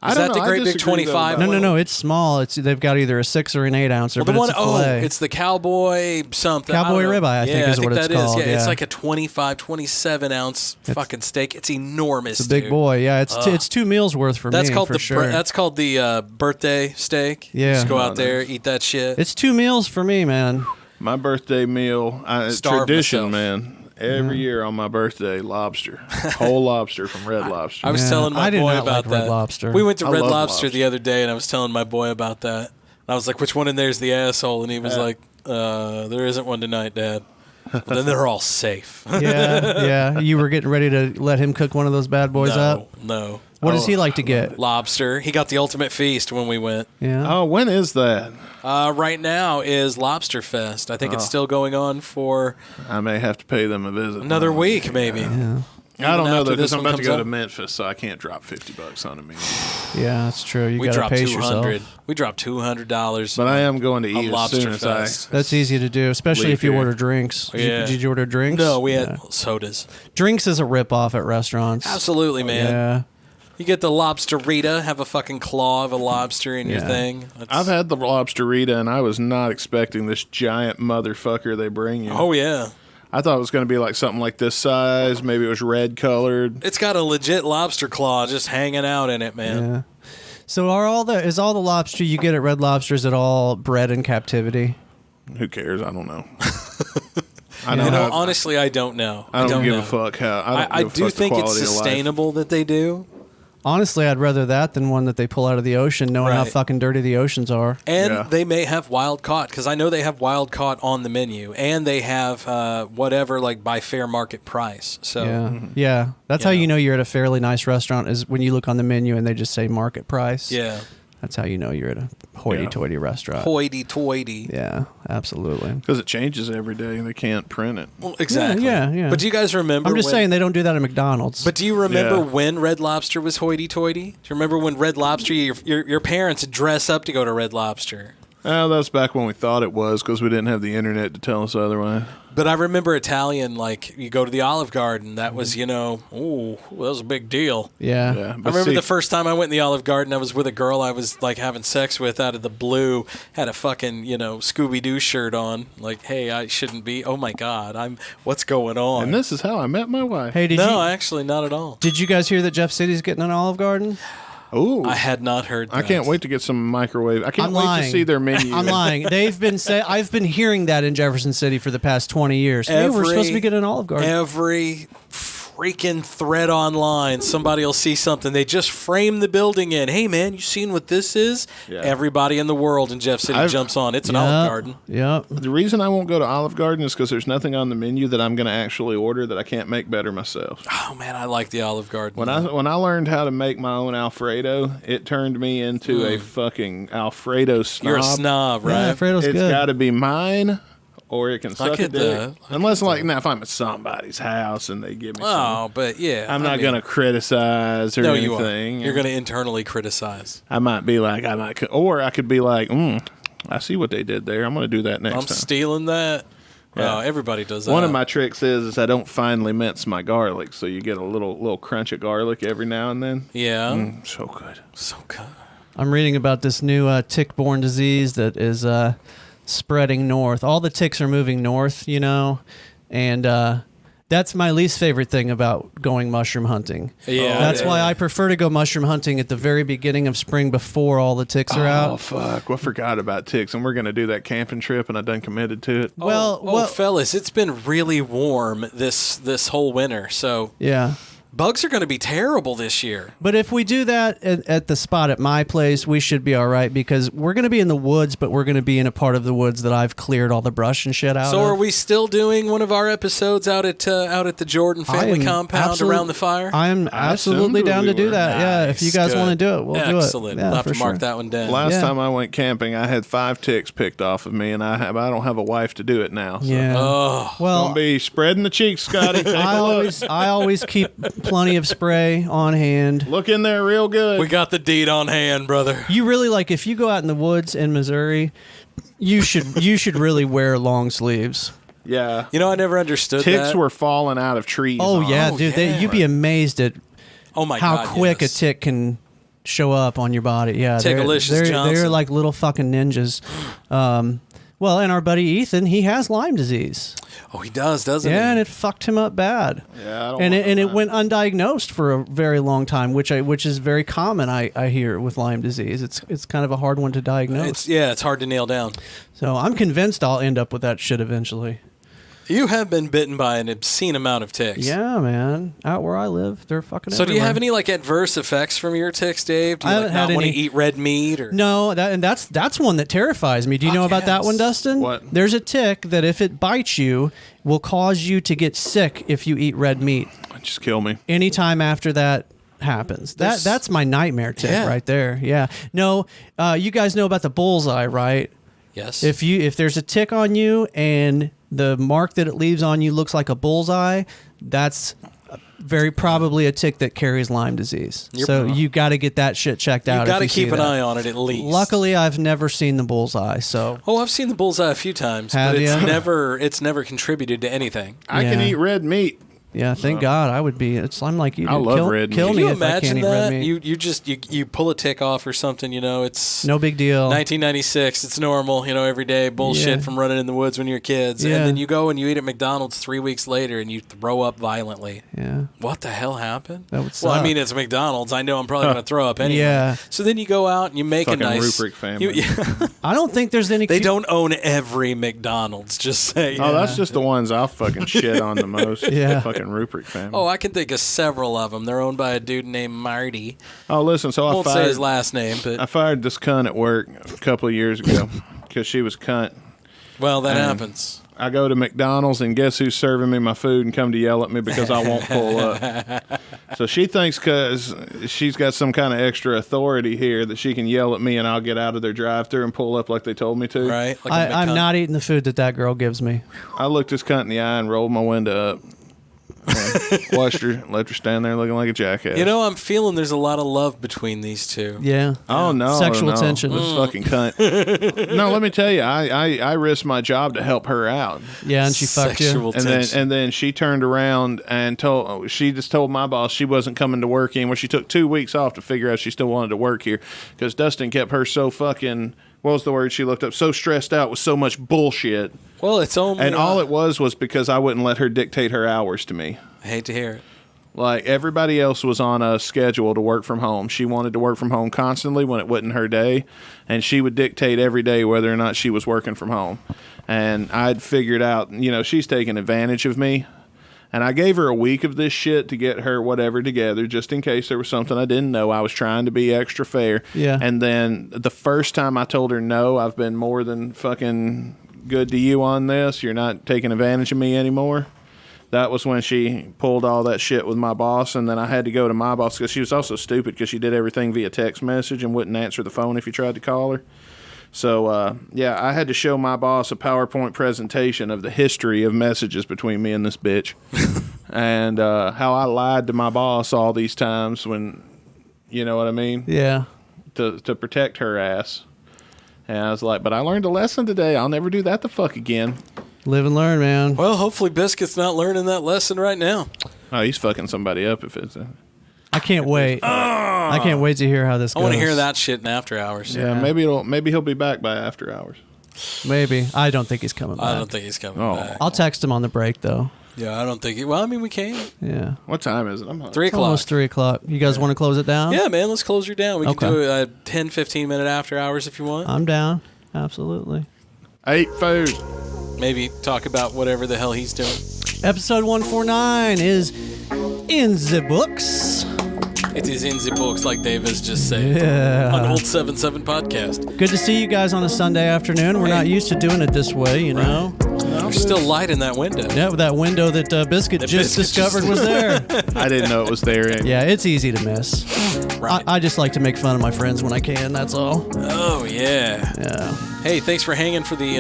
Is that the great big 25? No. It's small. They've got either a 6 or an 8 ouncer. Well, but it's a filet. it's the cowboy something. Cowboy ribeye, I think is what it's called. Yeah, it's like a 25, 27 ounce fucking steak. It's enormous. It's a big boy. Yeah, it's 2 meals worth for me. That's called the birthday steak. Yeah, just go out there, eat that shit. It's 2 meals for me, man. My birthday meal, tradition, man. Every year on my birthday, lobster. Whole lobster from Red Lobster. I was telling my boy about that. Red Lobster. We went to Red Lobster the other day, and I was telling my boy about that. And I was like, which one in there is the asshole? And he was like, there isn't one tonight, Dad. Well, then they're all safe. Yeah. You were getting ready to let him cook one of those bad boys up? No. What does he like to get? Lobster. He got the ultimate feast when we went. Yeah. Oh, when is that? Right now is Lobster Fest. I think it's still going on for... I may have to pay them a visit. Another week, maybe. Yeah. I don't know, though, because I'm about to go to Memphis, so I can't drop $50 on a meal. Yeah, that's true. You got to pace yourself. We dropped $200. But I am going to eat as soon as I... That's easy to do, especially if you order drinks. Yeah. Did you order drinks? No, we had sodas. Drinks is a ripoff at restaurants. Absolutely, man. Yeah. You get the lobsterita, have a fucking claw of a lobster in your thing. I've had the lobsterita, and I was not expecting this giant motherfucker they bring you. Oh, yeah. I thought it was going to be like something like this size. Maybe it was red colored. It's got a legit lobster claw just hanging out in it, man. Yeah. So is all the lobster you get at Red Lobster, is it all bred in captivity? Who cares? I don't know. Honestly, I don't know. I don't give a fuck I do think it's sustainable that they do. Honestly, I'd rather that than one that they pull out of the ocean, knowing how fucking dirty the oceans are. And they may have wild caught, because I know they have wild caught on the menu, and they have whatever, like by fair market price. So yeah, that's how you know you're at a fairly nice restaurant, is when you look on the menu and they just say market price. Yeah. That's how you know you're at a hoity-toity restaurant. Hoity-toity. Yeah, absolutely. Because it changes every day and they can't print it. Well, exactly. Yeah. But do you guys remember? I'm just saying they don't do that at McDonald's. But do you remember when Red Lobster was hoity-toity? Do you remember when Red Lobster, your parents dress up to go to Red Lobster? Oh, that's back when we thought it was, because we didn't have the internet to tell us otherwise. But I remember Italian, like, you go to the Olive Garden, that was, that was a big deal. Yeah. I remember the first time I went in the Olive Garden, I was with a girl I was, like, having sex with out of the blue, had a fucking, Scooby-Doo shirt on. Like, hey, I shouldn't be. Oh, my God. What's going on? And this is how I met my wife. Hey, actually, not at all. Did you guys hear that Jeff City's getting an Olive Garden? Ooh. I had not heard that. I can't wait to get some microwave. I can't wait to see their menu. I'm lying. I've been hearing that in Jefferson City for the past 20 years. Hey, we're supposed to be getting an Olive Garden. Every freaking thread online, somebody will see something. They just frame the building in. Hey, man, you seen what this is? Yeah. Everybody in the world in Jeff City jumps on. It's an Olive Garden. Yeah. The reason I won't go to Olive Garden is because there's nothing on the menu that I'm going to actually order that I can't make better myself. Oh, man, I like the Olive Garden. When I learned how to make my own Alfredo, it turned me into a fucking Alfredo snob. You're a snob, right? Yeah, Alfredo's good. It's got to be mine, or it can suck a dick. Unless, if I'm at somebody's house and they give me some. But yeah. I'm not going to criticize or anything. You're going to internally criticize. I might be like, or I could be like, I see what they did there. I'm going to do that next time. I'm stealing that. Yeah. Oh, everybody does that. One of my tricks is I don't finely mince my garlic, so you get a little crunch of garlic every now and then. Yeah. So good. So good. I'm reading about this new tick-borne disease that is spreading north. All the ticks are moving north, and That's my least favorite thing about going mushroom hunting. Yeah, That's why I prefer to go mushroom hunting at the very beginning of spring before all the ticks are out. Oh, fuck. I forgot about ticks, and we're going to do that camping trip, and I done committed to it. Well, fellas, it's been really warm this whole winter, so yeah. bugs are going to be terrible this year. But if we do that at the spot at my place, we should be all right because we're going to be in the woods, but we're going to be in a part of the woods that I've cleared all the brush and shit out So of. are we still doing one of our episodes out at the Jordan family compound around the fire? I am absolutely down to do that. Nice. Yeah, if you guys want to do it, we'll do it. Excellent. Yeah, We'll have for to mark sure. that one down. Last time I went camping, I had 5 ticks picked off of me, and I don't have a wife to do it now. So. Yeah. Oh. Well, Gonna be spreading the cheeks, Scotty. I always keep plenty of spray on hand. Look in there real good. We got the deed on hand, brother. You really if you go out in the woods in Missouri, you should really wear long sleeves. Yeah. You know, I never understood Ticks that. were falling out of trees. Oh yeah, dude. You'd be amazed at how quick a tick can show up on your body. Yeah, Tickalicious Johnson. they're like little fucking ninjas. Well, and our buddy Ethan, he has Lyme disease. Oh, he does, doesn't he? Yeah, and it fucked him up bad. Yeah, it went undiagnosed for a very long time, which is very common. I hear with Lyme disease. It's kind of a hard one to diagnose. It's hard to nail down. So I'm convinced I'll end up with that shit eventually. You have been bitten by an obscene amount of ticks. Yeah, man. Out where I live, they're fucking. So, do you everywhere. have any adverse effects from your ticks, Dave? Do you I haven't not had want to any- eat red meat or? No, that's one that terrifies me. Do you know about that one, Dustin? What? There's a tick that if it bites you, will cause you to get sick if you eat red meat. Just kill me. Anytime after that happens. That's my nightmare tick right there. Yeah. No, you guys know about the bullseye, right? Yes. If there's a tick on you and the mark that it leaves on you looks like a bullseye, that's very probably a tick that carries Lyme disease. So you got to get that shit checked out. You got to if you keep see an that. eye on it at least. Luckily, I've never seen the bullseye. So I've seen the bullseye a few times, Have but ya? it's never contributed to anything. I can Yeah. eat red meat. yeah, thank God I would be. I'm like you. I dude. love kill, red Kill meat. me Can you if I can't imagine eat red that? meat. You pull a tick off or something, it's No big deal. 1996, it's normal, every day bullshit Yeah. from running in the woods when you're kids. Yeah. And then you go and you eat at McDonald's 3 weeks later and you throw up violently. Yeah. What the hell happened? That would Well, I suck. mean, it's McDonald's. I know I'm probably going to throw up anyway. Yeah. So then you go out and you make Fucking a nice... Ruprecht family. I don't think there's any. They don't own every McDonald's, just say. Oh, that's just the ones I'll fucking shit on the most. Yeah. Fucking Ruprecht family. Oh, I can think of several of them. They're owned by a dude named Marty. Oh, listen, so I I won't say fired, his last name, but... I fired this cunt at work a couple of years ago because she was cunt. Well, that And happens. I go to McDonald's and guess who's serving me my food and come to yell at me because I won't pull up. So she thinks because she's got some kind of extra authority here that she can yell at me and I'll get out of their drive-thru and pull up like they told me to. Right? I'm not eating the food that girl gives me. I looked this cunt in the eye and rolled my window up. And watched her, let her stand there looking like a jackass. I'm feeling there's a lot of love between these two. Yeah. Oh no! Sexual no. tension. This fucking cunt. No, let me tell you, I risked my job to help her out. Yeah, and she fucked you. Sexual tension. And then she turned around and she just told my boss she wasn't coming to work anymore. She took 2 weeks off to figure out she still wanted to work here because Dustin kept her so fucking. What was the word she looked up? So stressed out with so much bullshit. Well, it's only... And all it was because I wouldn't let her dictate her hours to me. I hate to hear it. Like, everybody else was on a schedule to work from home. She wanted to work from home constantly when it wasn't her day, and she would dictate every day whether or not she was working from home. And I'd figured out, she's taking advantage of me. And I gave her a week of this shit to get her whatever together, just in case there was something I didn't know. I was trying to be extra fair. Yeah. And then the first time I told her, no, I've been more than fucking good to you on this. You're not taking advantage of me anymore. That was when she pulled all that shit with my boss, and then I had to go to my boss because she was also stupid because she did everything via text message and wouldn't answer the phone if you tried to call her. So, I had to show my boss a PowerPoint presentation of the history of messages between me and this bitch and how I lied to my boss all these times when, you know what I mean? Yeah. To protect her ass. And I was like, but I learned a lesson today. I'll never do that the fuck again. Live and learn, man. Well, hopefully Biscuit's not learning that lesson right now. Oh, he's fucking somebody up if it's... I can't wait. I can't wait to hear how this goes. I want to hear that shit in after hours. Yeah, maybe he'll be back by after hours. Maybe. I don't think he's coming back. I don't think he's coming back. I'll text him on the break, though. Yeah, I don't think it. Well, I mean, we can. Yeah. What time is it? I'm hungry. 3 o'clock. Almost 3 o'clock. You guys want to close it down? Yeah, man. Let's close her down. We Okay. can do a 10, 15-minute after hours if you want. I'm down. Absolutely. Ate food. Maybe talk about whatever the hell he's doing. Episode 149 is in the books. It is in the books, like Dave has just said. Yeah. On Old 77 podcast. Good to see you guys on a Sunday afternoon. We're not used to doing it this way, you know. There's still light in that window. Yeah, with that window that Biscuit just discovered was there. I didn't know it was there. Yeah, it's easy to miss. Right. I just like to make fun of my friends when I can, that's all. Oh, yeah. Yeah. Hey, thanks for hanging for the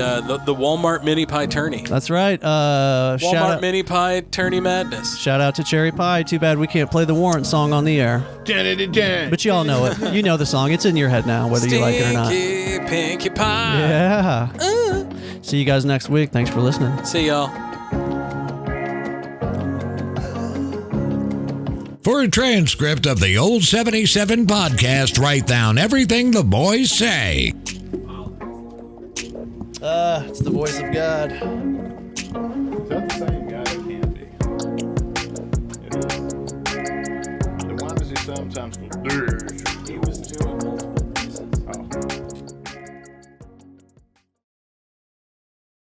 Walmart Mini Pie Tourney. That's right. Walmart Shout out, Mini Pie Tourney Madness. shout out to Cherry Pie. Too bad we can't play the Warrant song on the air. But you all know it. You know the song. It's in your head now, whether you like it or not. Stinky Pinkie Pie. Yeah. See you guys next week. Thanks for listening. See y'all. For a transcript of the Old 77 podcast, write down everything the boys say. It's the voice of God. Is that the same guy? It can't be. It is. Then why does he sometimes go,